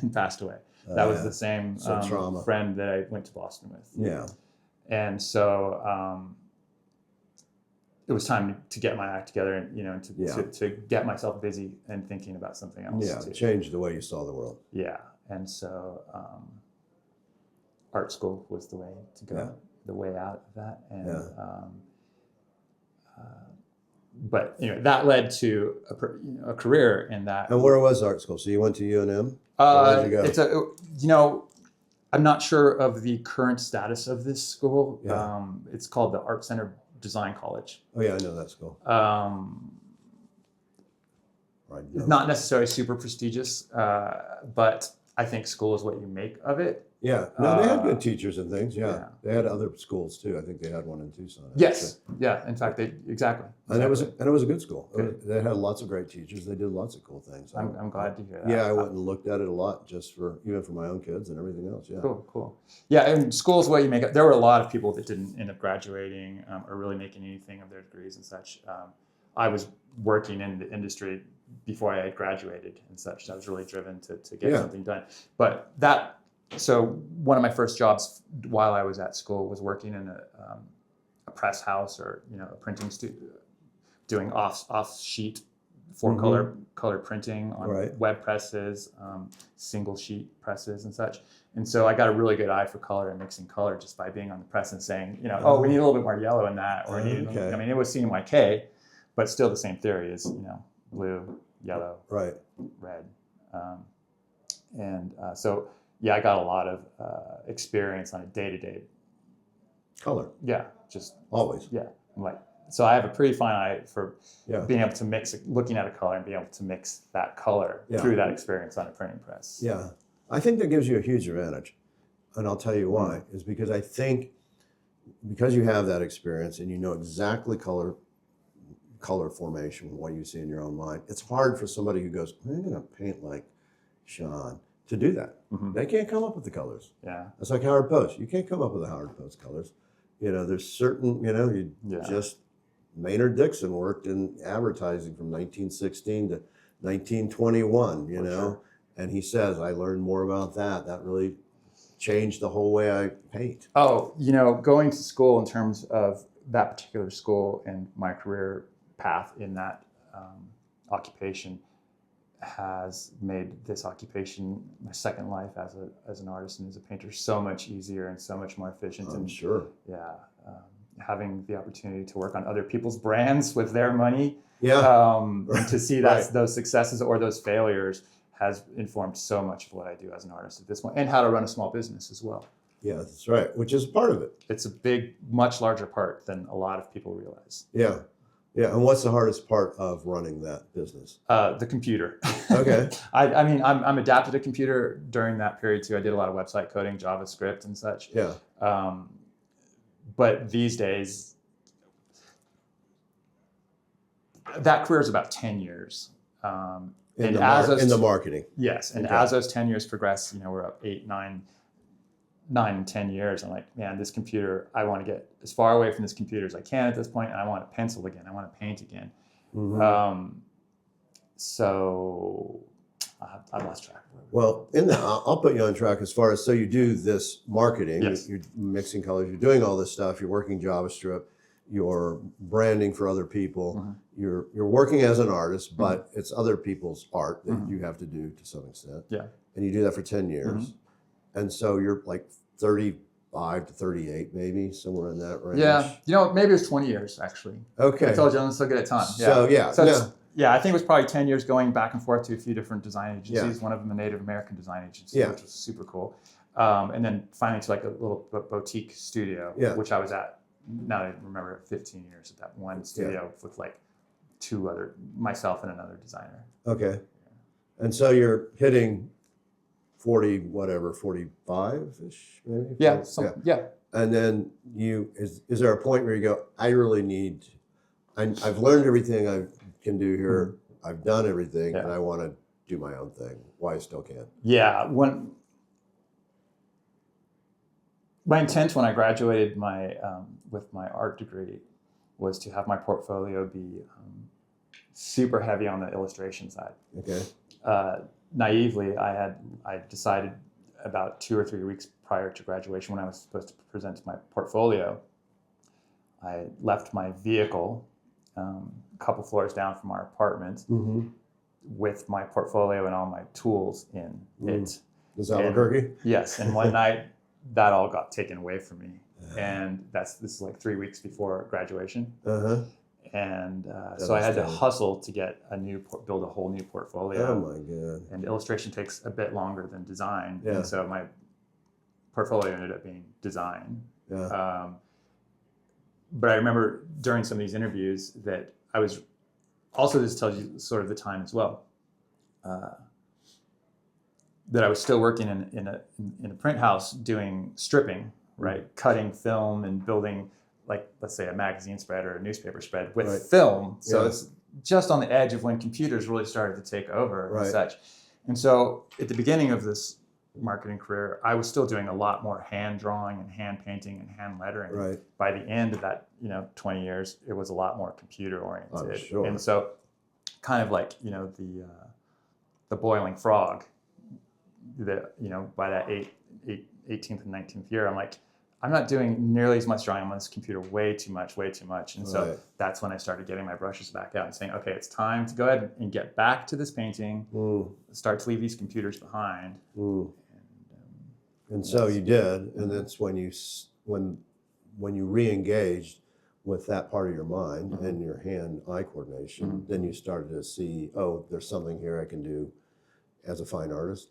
and passed away. That was the same friend that I went to Boston with. Yeah. And so it was time to get my act together and, to get myself busy and thinking about something else. Yeah, change the way you saw the world. Yeah. And so art school was the way to go, the way out of that. And but that led to a career in that. And where was art school? So you went to UNM? Where did you go? I'm not sure of the current status of this school. Yeah. It's called the Art Center Design College. Oh yeah, I know that school. It's not necessarily super prestigious, but I think school is what you make of it. Yeah, no, they had good teachers and things. Yeah, they had other schools too. I think they had one in Tucson. Yes, yeah. In fact, exactly. And it was a good school. They had lots of great teachers. They did lots of cool things. I'm glad to hear that. Yeah, I went and looked at it a lot, even for my own kids and everything else. Yeah. Cool. Yeah, and school's what you make it. There were a lot of people that didn't end up graduating or really making anything of their degrees and such. I was working in the industry before I had graduated and such. I was really driven to get something done. But so one of my first jobs while I was at school was working in a press house or a printing studio, doing off sheet for color printing on web presses, single sheet presses and such. And so I got a really good eye for color and mixing color just by being on the press and saying, you know, oh, we need a little bit more yellow in that, or I mean, it was CMYK, but still the same theory is, you know, blue, yellow, red. So yeah, I got a lot of experience on a day-to-day. Color. Yeah, just always. Yeah, so I have a pretty fine eye for being able to mix, looking at a color and being able to mix that color through that experience on a printing press. Yeah, I think that gives you a huge advantage, and I'll tell you why. Is because I think because you have that experience and you know exactly color formation, what you see in your own mind. It's hard for somebody who goes, I'm going to paint like Sean, to do that. They can't come up with the colors. Yeah, it's like Howard Post. You can't come up with the Howard Post colors. You know, there's certain, you know, just Maynard Dixon worked in advertising from 1916 to 1921, you know, and he says, I learned more about that. That really changed the whole way I paint. Oh, you know, going to school in terms of that particular school and my career path in that occupation has made this occupation, my second life as an artist and as a painter, so much easier and so much more efficient. I'm sure. Yeah. Having the opportunity to work on other people's brands with their money, to see those successes or those failures has informed so much of what I do as an artist at this point, and how to run a small business as well. Yeah, that's right, which is part of it. It's a big, much larger part than a lot of people realize. Yeah. Yeah, and what's the hardest part of running that business? The computer. Okay. I mean, I'm adapted to computer during that period too. I did a lot of website coding, JavaScript and such. Yeah. But these days, that career is about 10 years. In the marketing. Yes, and as those 10 years progress, you know, we're up 8, 9 and 10 years. I'm like, man, this computer, I want to get as far away from this computer as I can at this point, and I want to pencil again. I want to paint again. So I lost track. Well, I'll put you on track as far as, so you do this marketing, you're mixing colors, you're doing all this stuff, you're working JavaScript, you're branding for other people, you're working as an artist, but it's other people's art that you have to do to some extent. Yeah. And you do that for 10 years. And so you're like 35 to 38, maybe, somewhere in that range. Yeah, you know, maybe it was 20 years, actually. Okay. I told you I'm so good at time. I think it was probably 10 years going back and forth to a few different design agencies, one of them a Native American design agency, which was super cool. And then finally to like a little boutique studio, which I was at, now I remember, 15 years at that one studio with like myself and another designer. Okay. And so you're hitting 40, whatever, 45-ish, maybe? Yeah. And then is there a point where you go, I really need, I've learned everything I can do here, I've done everything, and I want to do my own thing. Why I still can't? Yeah, my intent when I graduated with my art degree was to have my portfolio be super heavy on the illustration side. Okay. Naively, I decided about 2 or 3 weeks prior to graduation, when I was supposed to present my portfolio, I left my vehicle a couple floors down from our apartment with my portfolio and all my tools in it. Is Albuquerque? Yes, and one night that all got taken away from me, and this is like 3 weeks before graduation. And so I had to hustle to get build a whole new portfolio. Oh my God. And illustration takes a bit longer than design. And so my portfolio ended up being design. But I remember during some of these interviews that I was, also this tells you sort of the time as well, that I was still working in a print house doing stripping, right? Cutting film and building, like, let's say a magazine spread or a newspaper spread with film. So it's just on the edge of when computers really started to take over and such. And so at the beginning of this marketing career, I was still doing a lot more hand drawing and hand painting and hand lettering. By the end of that, 20 years, it was a lot more computer oriented. Sure. And so kind of like, the boiling frog, that, by that 18th and 19th year, I'm like, I'm not doing nearly as much drawing on this computer, way too much. And so that's when I started getting my brushes back out and saying, okay, it's time to go ahead and get back to this painting, start to leave these computers behind. And so you did, and that's when you re-engaged with that part of your mind and your hand-eye coordination, then you started to see, oh, there's something here I can do as a fine artist.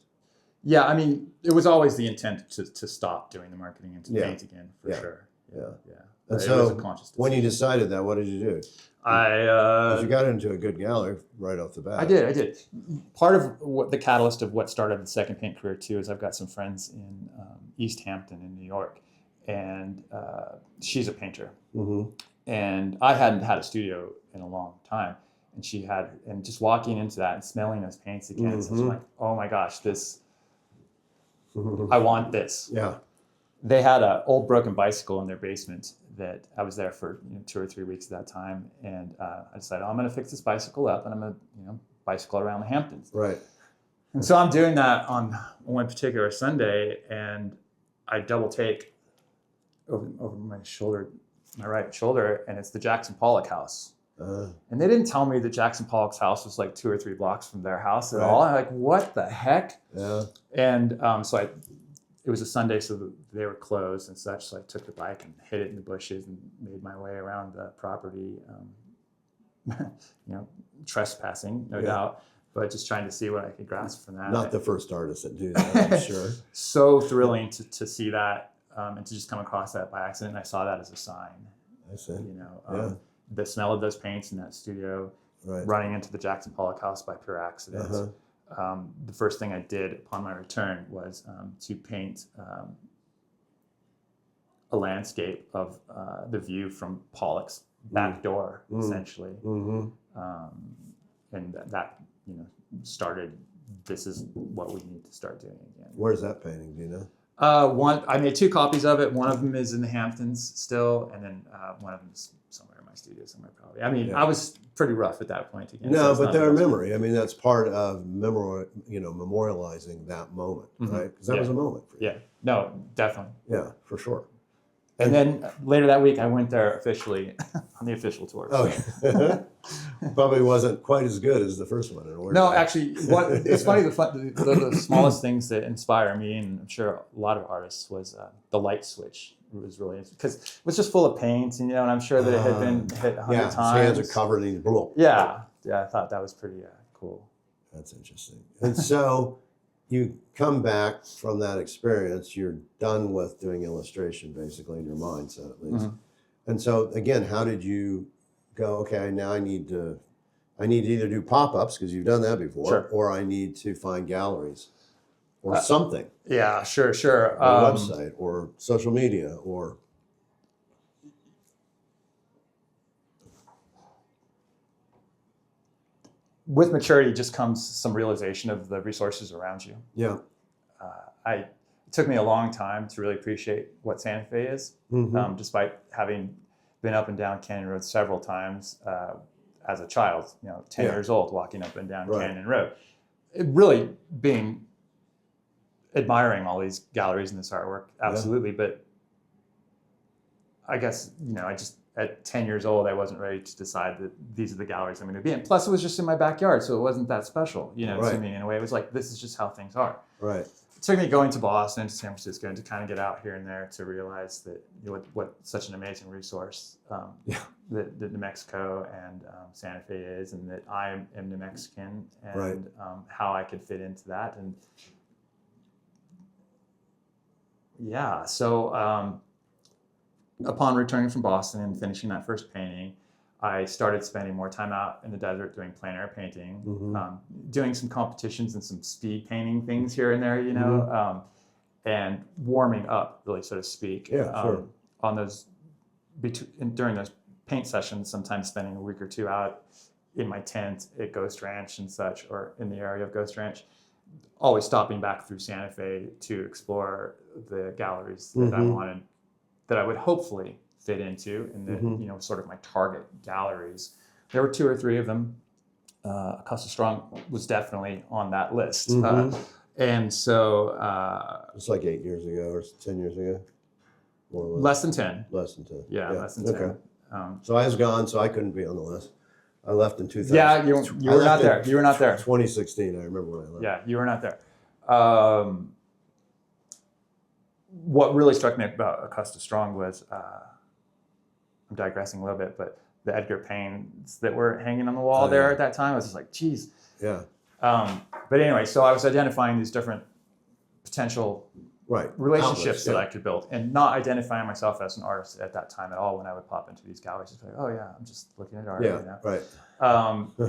Yeah, I mean, it was always the intent to stop doing the marketing and to paint again, for sure. Yeah. And it so was a conscious decision. when you decided that, what did you do? You got into a good gallery right off the bat. I did. Part of what the catalyst of what started the second paint career too is I've got some friends in East Hampton in New York, and she's a painter. And I hadn't had a studio in a long time, and she had, and just walking into that and smelling those paints again, it's like, oh my gosh, this, I want this. Yeah. They had an old broken bicycle in their basement that I was there for 2 or 3 weeks at that time, and I decided, I'm going to fix this bicycle up, and I'm going to bicycle around the Hamptons. Right. And so I'm doing that on one particular Sunday, and I double take over my shoulder, my right shoulder, and it's the Jackson Pollock house. And they didn't tell me that Jackson Pollock's house was like 2 or 3 blocks from their house at all. I'm like, what the heck? Yeah. And so it was a Sunday, so they were closed and such. So I took the bike and hid it in the bushes and made my way around the property, trespassing, no doubt, but just trying to see what I could grasp from that. Not the first artist that do that, I'm sure. So thrilling to see that and to just come across that by accident. I saw that as a sign. I see. The smell of those paints in that studio, running into the Jackson Pollock house by pure accident. The first thing I did upon my return was to paint a landscape of the view from Pollock's back door, essentially. And that started, this is what we need to start doing again. Where's that painting, do you know? I made 2 copies of it. One of them is in the Hamptons still, and then one of them is somewhere in my studio somewhere probably. I mean, I was pretty rough at that point again. No, but they're memory. I mean, that's part of memorializing that moment, right? Because that was a moment for you. Yeah, no, definitely. Yeah, for sure. And then later that week, I went there officially on the official tour. Oh, probably wasn't quite as good as the first one. No, actually, it's funny. The smallest things that inspire me, and I'm sure a lot of artists, was the light switch. It was really, because it was just full of paint, and I'm sure that it had been hit 100 times. His hands are covered in blow. Yeah, I thought that was pretty cool. That's interesting. And so you come back from that experience, you're done with doing illustration, basically, in your mindset at least. And so again, how did you go, okay, now I need to either do pop-ups, because you've done that before, or I need to find galleries or something. Yeah, sure. Or a website or social media or... With maturity just comes some realization of the resources around you. Yeah. It took me a long time to really appreciate what Santa Fe is, despite having been up and down Canyon Road several times as a child, 10 years old, walking up and down Canyon Road. It really admiring all these galleries and this artwork, absolutely. But I guess, I just, at 10 years old, I wasn't ready to decide that these are the galleries I'm going to be in. Plus, it was just in my backyard, so it wasn't that special, to me in a way. It was like, this is just how things are. Right. It took me going to Boston, to San Francisco, and to kind of get out here and there to realize that what such an amazing resource that New Mexico and Santa Fe is, and that I am New Mexican, and how I could fit into that. And so upon returning from Boston and finishing that first painting, I started spending more time out in the desert doing plein air painting, doing some competitions and some speed painting things here and there, and warming up, really, so to speak. On those, during those paint sessions, sometimes spending a week or 2 out in my tent at Ghost Ranch and such, or in the area of Ghost Ranch, always stopping back through Santa Fe to explore the galleries that I wanted, that I would hopefully fit into, and that, sort of my target galleries. There were 2 or 3 of them. Acosta Strong was definitely on that list. And so... it's like 8 years ago or 10 years ago. more or less? Less than 10. Less than 10. Yeah, less than 10. Okay. So I was gone, so I couldn't be on the list. I left in 2000. Yeah, you were not there. You were not there. 2016, I remember when I left. Yeah, you were not there. What really struck me about Augusta Strong was, I'm digressing a little bit, but the Edgar paintings that were hanging on the wall there at that time, I was just like, geez. Yeah. But anyway, so I was identifying these different potential relationships that I could build, and not identifying myself as an artist at that time at all. When I would pop into these galleries, it's like, oh yeah, I'm just looking at art. Yeah, you know? right.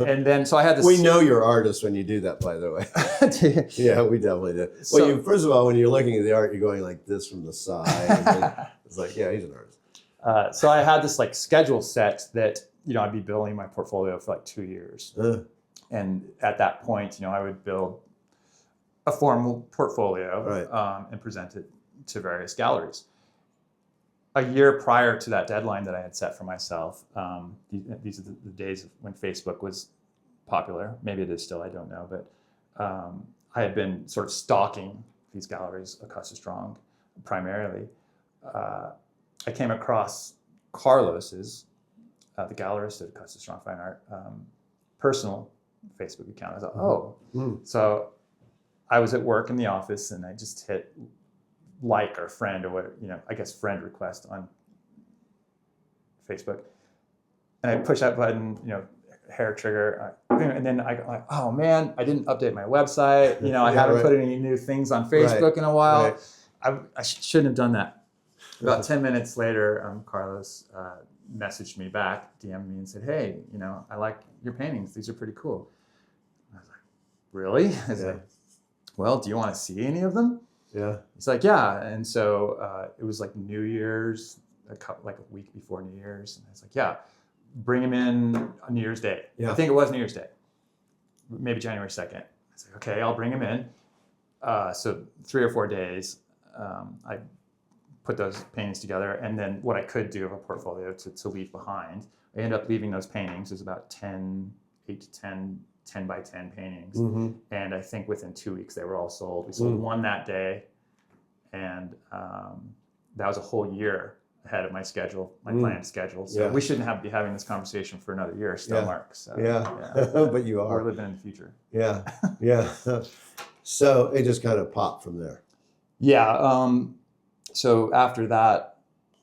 And then so I had this. We know you're artists when you do that, by the way. Yeah, we definitely do. So, well, first of all, when you're looking at the art, you're going like this from the side. It's like, yeah, he's an artist. So I had this like schedule set that I'd be building my portfolio for like 2 years, and at that point, I would build a formal portfolio and present it to various galleries. A year prior to that deadline that I had set for myself, these are the days when Facebook was popular. Maybe it is still, I don't know. But I had been sort of stalking these galleries, Augusta Strong primarily. I came across Carlos's, the gallerist at Augusta Strong Fine Art, personal Facebook account. I was like, So I was at work in the office and I just hit like or friend or what, I guess friend request on Facebook. And I push that button, hair trigger. And then I go like, oh man, I didn't update my website. I haven't put any new things on Facebook in a while. I shouldn't have done that. About 10 minutes later, Carlos messaged me back, DM'd me and said, hey, I like your paintings. These are pretty cool. I was like, really? I was like, well, do you want to see any of them? Yeah. He's like, yeah. And so it was like New Year's, like a week before New Year's. And I was like, yeah, bring him in on New Year's Day. Yeah. I think it was New Year's Day, maybe January 2nd. I was like, okay, I'll bring him in. So 3 or 4 days, I put those paintings together. And then what I could do of a portfolio to leave behind, I ended up leaving those paintings. It was about 8 to 10 by 10 paintings. And I think within 2 weeks they were all sold. We sold one that day, and that was a whole year ahead of my schedule, my planned schedule. So we shouldn't be having this conversation for another year still, Mark. So, but you are. We're living in the future. Yeah, yeah. So it just kind of popped from there. Yeah. So after that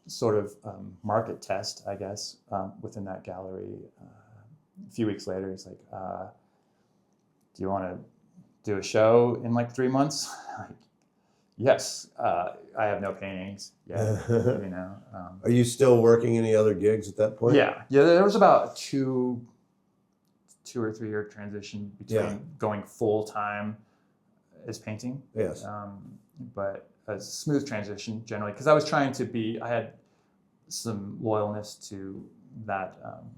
sort of market test, I guess, within that gallery, a few weeks later, it's like, do you want to do a show in like 3 months? Like, yes. I have no paintings yet. Are you still working any other gigs at that point? Yeah. There was about 2 or 3 year transition between going full time as painting. Yes. But a smooth transition generally, because I had some loyalness to that,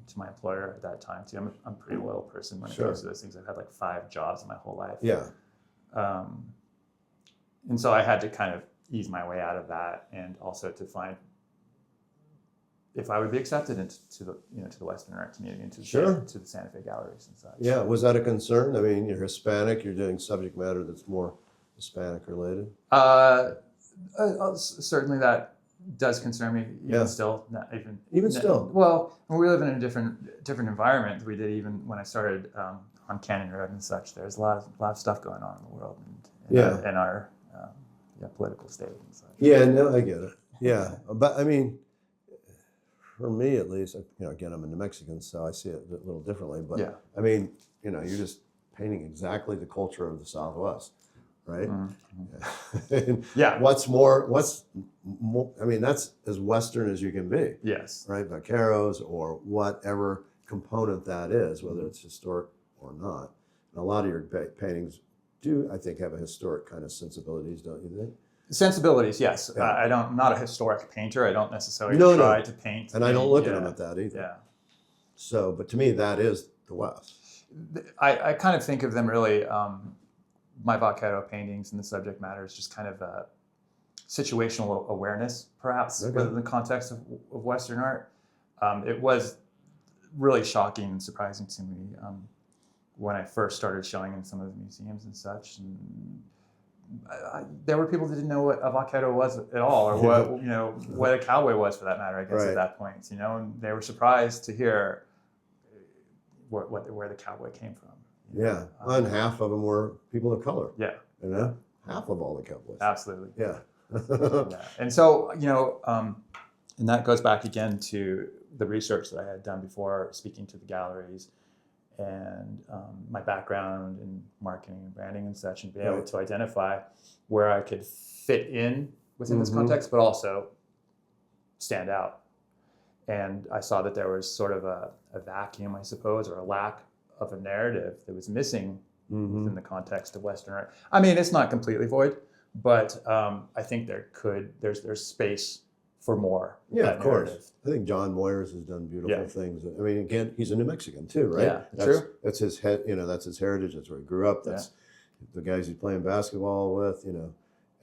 to my employer at that time too. I'm a pretty loyal person when it comes to those things. I've had like 5 jobs in my whole life. Yeah. And so I had to kind of ease my way out of that, and also to find if I would be accepted into the Western art community, into to the Santa Fe galleries and such. Yeah, was that a concern? I mean, you're Hispanic. You're doing subject matter that's more Hispanic related. Certainly that does concern me. Even still, still. Well, we live in a different environment than we did even when I started on Canyon Road and such. There's a lot of stuff going on in the world and our political state and such. Yeah, no, I get it. Yeah, but I mean, for me at least, again, I'm a New Mexican, so I see it a little differently. But I mean, you're just painting exactly the culture of the Southwest, right? Mm-hmm. Yeah. What's more? I mean, that's as Western as you can be. Yes. Right. Vaqueros or whatever component that is, whether it's historic or not. And a lot of your paintings do, I think, have a historic kind of sensibilities, don't you think? Sensibilities, yes. Yeah. I'm not a historic painter. I don't necessarily try to paint. And I don't look at them at that either. Yeah. So, but to me, that is the West. I kind of think of them really, my Vaquero paintings and the subject matter is just kind of a situational awareness, perhaps, within the context of Western art. It was really shocking and surprising to me when I first started showing in some of the museums and such. And there were people that didn't know what a vaquero was at all, or what a cowboy was for that matter, I guess, at that point, and they were surprised to hear where the cowboy came from. Yeah, and half of them were people of color. Yeah. Half of all the cowboys. Absolutely. Yeah. Yeah. And so, and that goes back again to the research that I had done before speaking to the galleries, and my background in marketing and branding and such, and be able to identify where I could fit in within this context, but also stand out. And I saw that there was sort of a vacuum, I suppose, or a lack of a narrative that was missing within the context of Western art. I mean, it's not completely void, but I think there's space for more. Yeah, of course. I think John Moyers has done beautiful things. I mean, again, he's a New Mexican too, right? Yeah, true. That's his head. That's his heritage. That's where he grew up. That's the guys he's playing basketball with.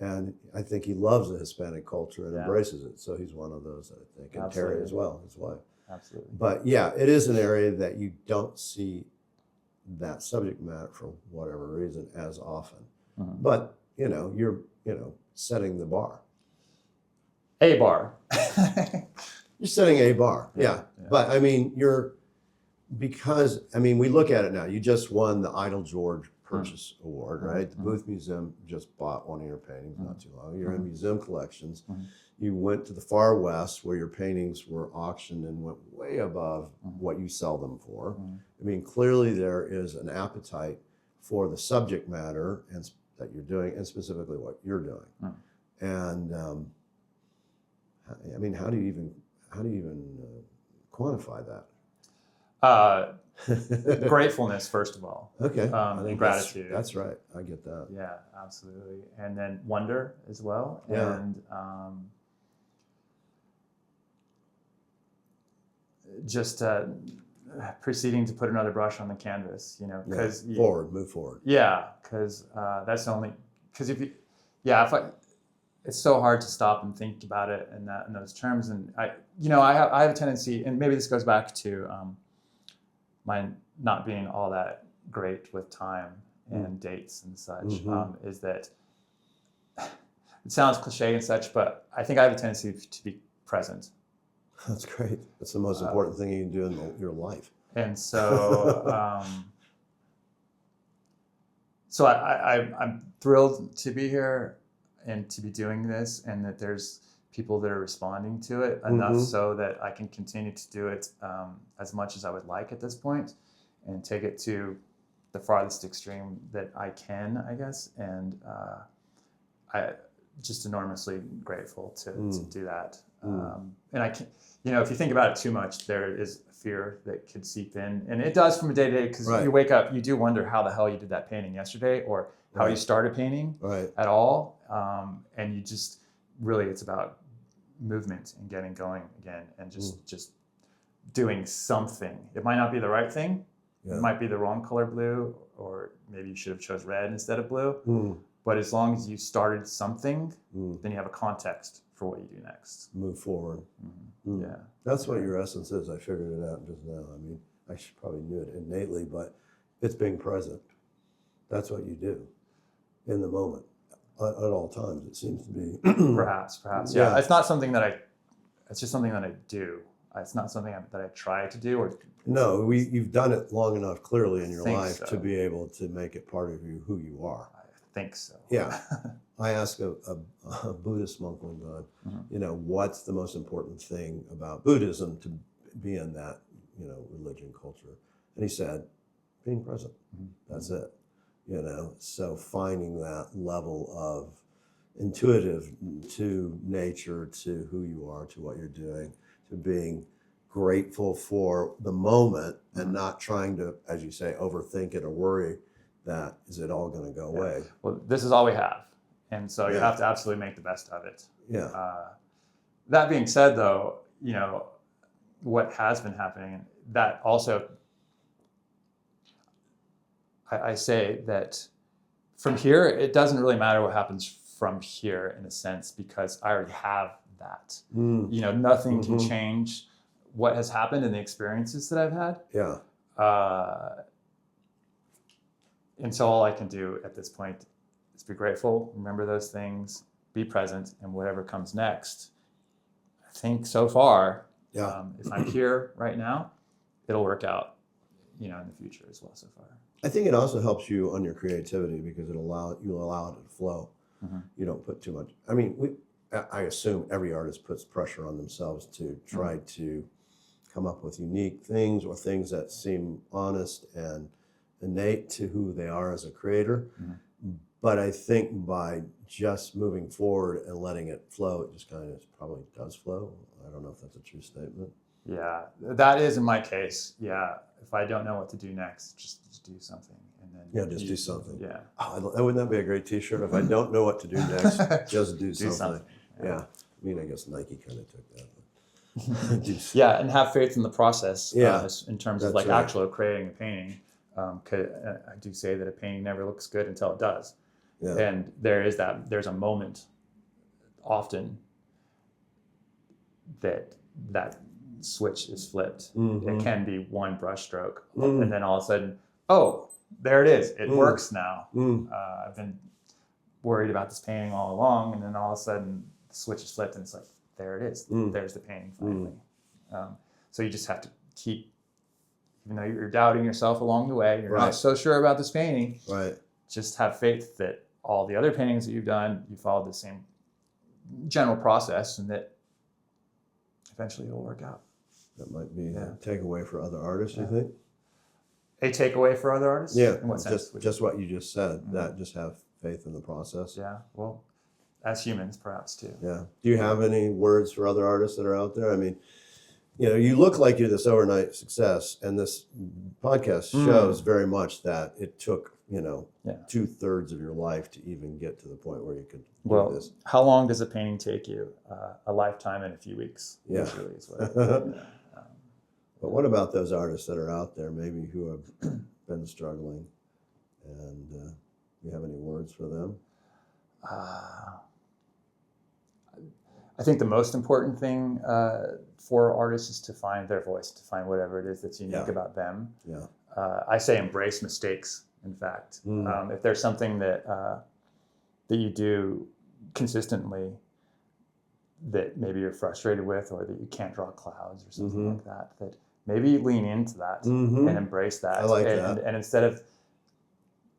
And I think he loves the Hispanic culture and embraces it. So he's one of those, I think, and Absolutely. Terry as well, his wife. Absolutely. But yeah, it is an area that you don't see that subject matter for whatever reason as often. But you're setting the bar. A bar. You're setting a bar. Yeah. But I mean, we look at it now. You just won the Idle George Purchase Award, right? The Booth Museum just bought one of your paintings not too long. You're in museum collections. You went to the far west where your paintings were auctioned and went way above what you sell them for. I mean, clearly there is an appetite for the subject matter that you're doing, and specifically what you're doing. And I mean, how do you even quantify that? Gratefulness, first of all. Okay. And gratitude. That's right. I get that. Yeah, absolutely. And then wonder as well. Yeah. And just proceeding to put another brush on the canvas, because move forward. Yeah, because it's so hard to stop and think about it in those terms. And I have a tendency, and maybe this goes back to my not being all that great with time and dates and such, is that it sounds cliche and such, but I think I have a tendency to be present. That's great. That's the most important thing you can do in your life. And so, so I'm thrilled to be here and to be doing this, and that there's people that are responding to it enough so that I can continue to do it as much as I would like at this point, and take it to the farthest extreme that I can, I guess. And I just enormously grateful to do that. And I can't, if you think about it too much, there is fear that could seep in, and it does from a day to day, because you wake up, you do wonder how the hell you did that painting yesterday, or how you started painting at all. And you just really, it's about movement and getting going again, and just doing something. It might not be the right thing. It might be the wrong color blue, or maybe you should have chose red instead of blue. But as long as you started something, then you have a context for what you do next. Move forward. Yeah. That's what your essence is. I figured it out just now. I mean, I probably knew it innately, but it's being present. That's what you do in the moment at all times, it seems to be. Perhaps. Yeah. It's not something that it's just something that I do. It's not something that I try to do. No, you've done it long enough clearly in your life so. to be able to make it part of who you are. I think so. Yeah. I asked a Buddhist monk one time, what's the most important thing about Buddhism to be in that, religion, culture? And he said, being present. That's it. So finding that level of intuitive to nature, to who you are, to what you're doing, to being grateful for the moment and not trying to, as you say, overthink it or worry that, is it all going to go away? Well, this is all we have. And so you have to absolutely make the best of it. Yeah. That being said, though, what has been happening, that also, I say that from here, it doesn't really matter what happens from here in a sense, because I already have that. Nothing can change what has happened and the experiences that I've had. Yeah. And so all I can do at this point is be grateful, remember those things, be present, and whatever comes next, I think so far, if I'm here right now, it'll work out, in the future as well so far. I think it also helps you on your creativity because you'll allow it to flow. Mm-hmm. You don't put too much. I mean, I assume every artist puts pressure on themselves to try to come up with unique things or things that seem honest and innate to who they are as a creator. Mm-hmm. But I think by just moving forward and letting it flow, it just kind of probably does flow. I don't know if that's a true statement. Yeah, that is in my case. Yeah, if I don't know what to do next, just do something, and then just do something. Yeah. Oh, wouldn't that be a great T-shirt? If I don't know what to do next, just do something. Yeah. I mean, I guess Nike kind of took that. Yeah, and have faith in the process. Yeah, in terms of actually creating a painting. Cause I do say that a painting never looks good until it does. Yeah. And there's a moment often that switch is flipped. Mm-hmm. It can be one brush stroke, and then all of a sudden, oh, there it is. It works now. I've been worried about this painting all along, and then all of a sudden, the switch is flipped, and it's like, there it is. There's the painting finally. So you just have to keep, even though you're doubting yourself along the way, you're not so sure about this painting. Right. Just have faith that all the other paintings that you've done, you followed the same general process, and that eventually it'll work out. That might be a takeaway for other artists, you think? A takeaway for other artists? Yeah. In what sense? Just what you just said, that just have faith in the process. Yeah. Well, as humans, perhaps too. Yeah. Do you have any words for other artists that are out there? I mean, you look like you're this overnight success, and this podcast shows very much that it took, 2/3 of your life to even get to the point where you could do this. How long does a painting take you? A lifetime and a few weeks. Yeah. Usually is what But what about those artists that are out there, maybe who have been struggling, and do you have any words for them? I think the most important thing for artists is to find their voice, to find whatever it is that's unique about them. Yeah. I say embrace mistakes, in fact. If there's something that you do consistently that maybe you're frustrated with, or that you can't draw clouds or something like that maybe lean into that and embrace that. I like that. And instead of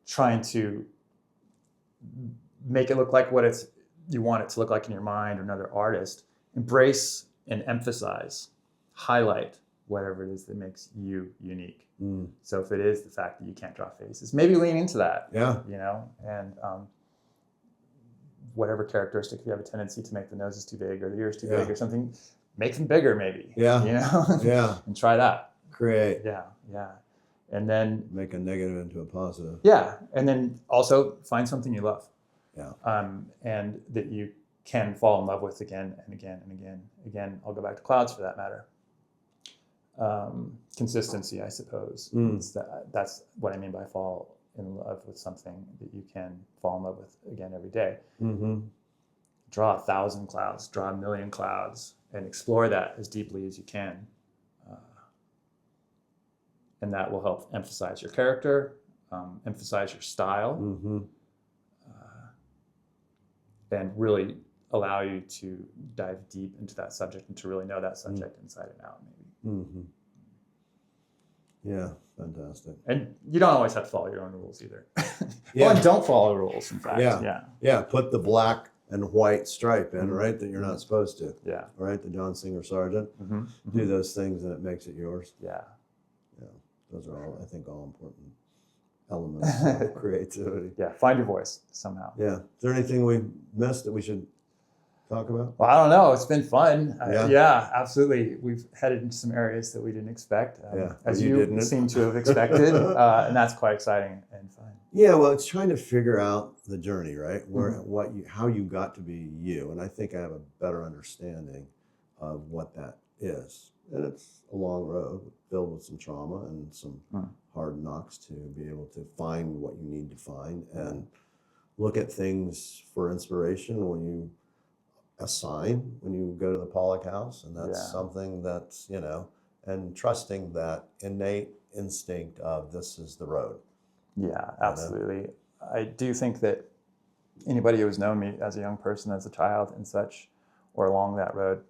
trying to make it look like what you want it to look like in your mind or another artist, embrace and emphasize, highlight whatever it is that makes you unique. So if it is the fact that you can't draw faces, maybe lean into that. Yeah. And whatever characteristic, if you have a tendency to make the noses too big or the ears too big or something, make them bigger maybe. Yeah. Yeah. And try that. Create. Yeah. Yeah. And then make a negative into a positive. Yeah. And then also find something you love. Yeah. And that you can fall in love with again and again and again. Again, I'll go back to clouds for that matter. Consistency, I suppose. That's what I mean by fall in love with something that you can fall in love with again every day. Draw 1,000 clouds, draw 1,000,000 clouds, and explore that as deeply as you can. And that will help emphasize your character, emphasize your style, and really allow you to dive deep into that subject and to really know that subject inside and out, maybe. Yeah, fantastic. And you don't always have to follow your own rules either. Well, and don't follow rules, in fact. Yeah, put the black and white stripe in, right, that you're not supposed to. Yeah. Right, the John Singer Sargent. Do those things and it makes it yours. Yeah. Yeah, those are all, I think, all important elements of creativity. Yeah, find your voice somehow. Yeah. Is there anything we missed that we should talk about? Well, I don't know. It's been fun. Yeah, absolutely. We've headed into some areas that we didn't expect, as you seem to have expected, and that's quite exciting and fun. Yeah, well, it's trying to figure out the journey, right? Where how you got to be you, and I think I have a better understanding of what that is. And it's a long road filled with some trauma and some hard knocks to be able to find what you need to find and look at things for inspiration when you go to the Pollock house, and that's something that's, and trusting that innate instinct of this is the road. Yeah, absolutely. I do think that anybody who has known me as a young person, as a child and such, or along that road,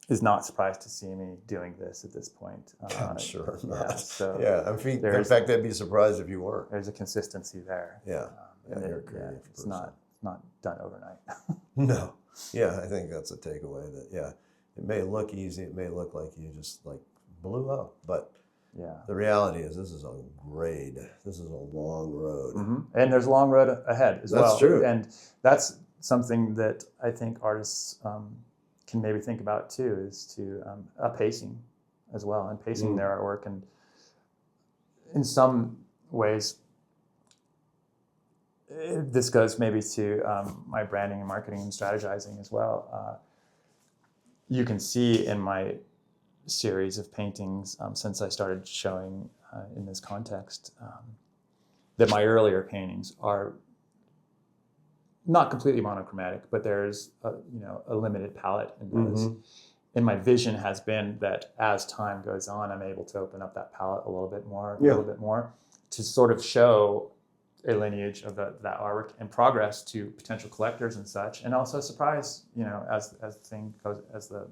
is not surprised to see me doing this at this point. I'm sure not. Yeah, so in fact, they'd be surprised if you weren't. There's a consistency there. Yeah, you're a creative it's person. not done overnight. No. Yeah, I think that's a takeaway. That it may look easy, it may look like you just like blew up, but the reality is this is a grade. This is a long road. Mm-hmm. And there's a long road ahead as well. That's true. And that's something that I think artists can maybe think about too, is to pacing as well, and pacing their artwork. And in some ways, this goes maybe to my branding and marketing and strategizing as well. You can see in my series of paintings since I started showing in this context that my earlier paintings are not completely monochromatic, but there's a limited palette in those. Mm-hmm. And my vision has been that as time goes on, I'm able to open up that palette a little bit more, to sort of show a lineage of that artwork in progress to potential collectors and such, and also surprise, as the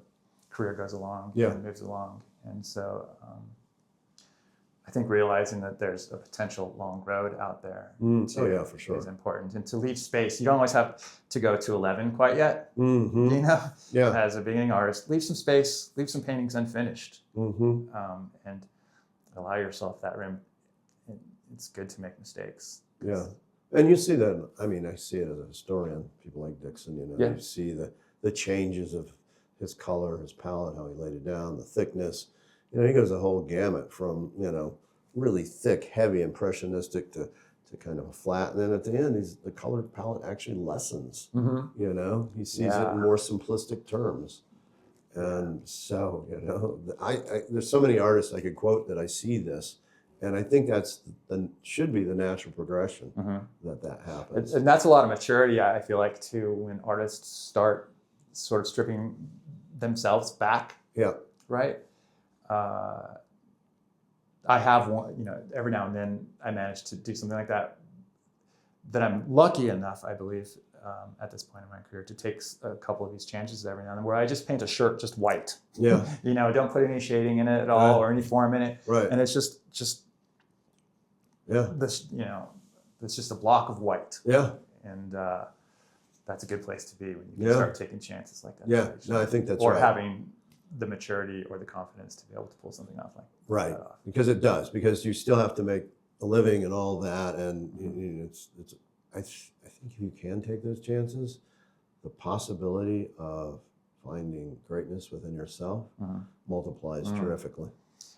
career goes along and moves along. And so I think realizing that there's a potential long road out there for sure is important. And to leave space, you don't always have to go to 11 quite yet. Mm-hmm. As a beginning artist, leave some space, leave some paintings unfinished, and allow yourself that room. It's good to make mistakes. Yeah, and you see that. I mean, I see it as a historian. People like Dixon, you see the changes of his color, his palette, how he laid it down, the thickness. He goes the whole gamut from really thick, heavy, impressionistic to kind of a flat, and then at the end, the color palette actually lessens. Mm-hmm. He sees it in more simplistic terms, and so I there's so many artists I could quote that I see this. And I think that's should be the natural progression that happens. And that's a lot of maturity, I feel like, too, when artists start sort of stripping themselves back. Yeah. Right? I have one, every now and then I manage to do something like that I'm lucky enough, I believe, at this point in my career, to take a couple of these chances every now and then, where I just paint a shirt just white. Yeah. Don't put any shading in it at all or any form in it. Right. And it's just this, it's just a block of white. Yeah. And that's a good place to be when you can start taking chances like that. Yeah. No, I think that's right. Or having the maturity or the confidence to be able to pull something off like that off. Because it does. Because you still have to make a living and all that, and I think if you can take those chances, the possibility of finding greatness within yourself multiplies terrifically.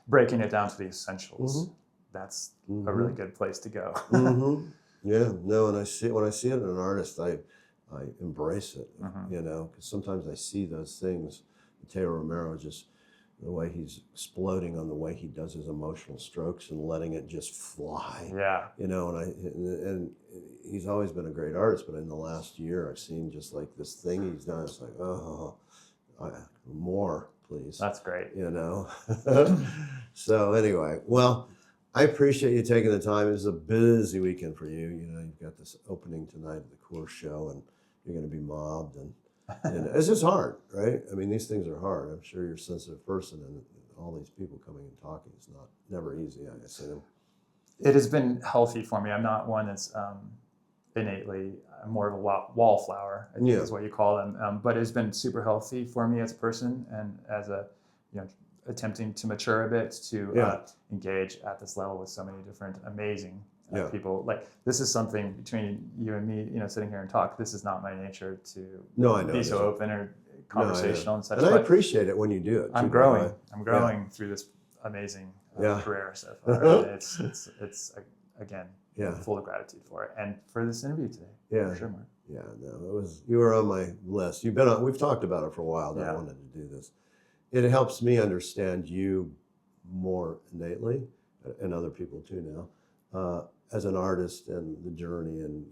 Breaking it down to the essentials. That's a really good place to go. Yeah, no, and when I see it in an artist, I embrace it, because sometimes I see those things. Mateo Romero, just the way he's exploding on the way he does his emotional strokes and letting it just fly. Yeah. And he's always been a great artist, but in the last year, I've seen just like this thing he's done. It's like, more, please. That's great. So anyway, well, I appreciate you taking the time. It's a busy weekend for you. You've got this opening tonight at the Core Show, and you're going to be mobbed, and it's just hard, right? I mean, these things are hard. I'm sure you're a sensitive person, and all these people coming and talking is never easy, I assume. It has been healthy for me. I'm not one that's innately more of a wallflower, I think is what you call them. But it's been super healthy for me as a person, and as a attempting to mature a bit, to engage at this level with so many different amazing people. Like, this is something between you and me, sitting here and talk. This is not my nature to be so open or conversational and such. And I appreciate it when you do it. I'm growing through this amazing career so far. It's again, full of gratitude for it, and for this interview today. Yeah, for sure, Mark. Yeah, no, you were on my list. We've talked about it for a while. That I wanted to do this. It helps me understand you more innately, and other people too now, as an artist and the journey. And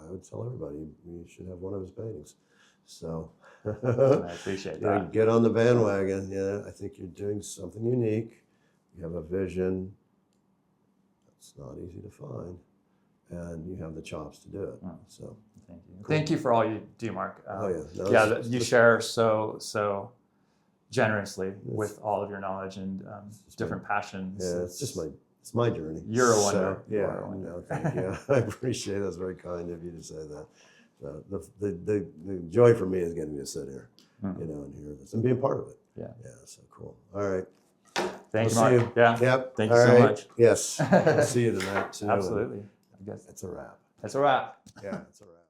I would tell everybody you should have one of his paintings. So I appreciate that. Get on the bandwagon. Yeah, I think you're doing something unique. You have a vision. It's not easy to find, and you have the chops to do it. So thank you. Cool. Thank you for all you do, Mark. No, you share so generously with all of your knowledge and different passions. Yeah, it's my journey. You're a wonder. No, thank you. I appreciate it. That's very kind of you to say that. So the joy for me is getting to sit here, and hear this and being part of it. Yeah. Yeah. So cool. All right. Thank We'll you, see Mark. Yeah. Yep. Thank you All so right. much. Yes. I'll see you tonight too. Absolutely. I guess It's a wrap. that's a wrap. Yeah, it's a wrap.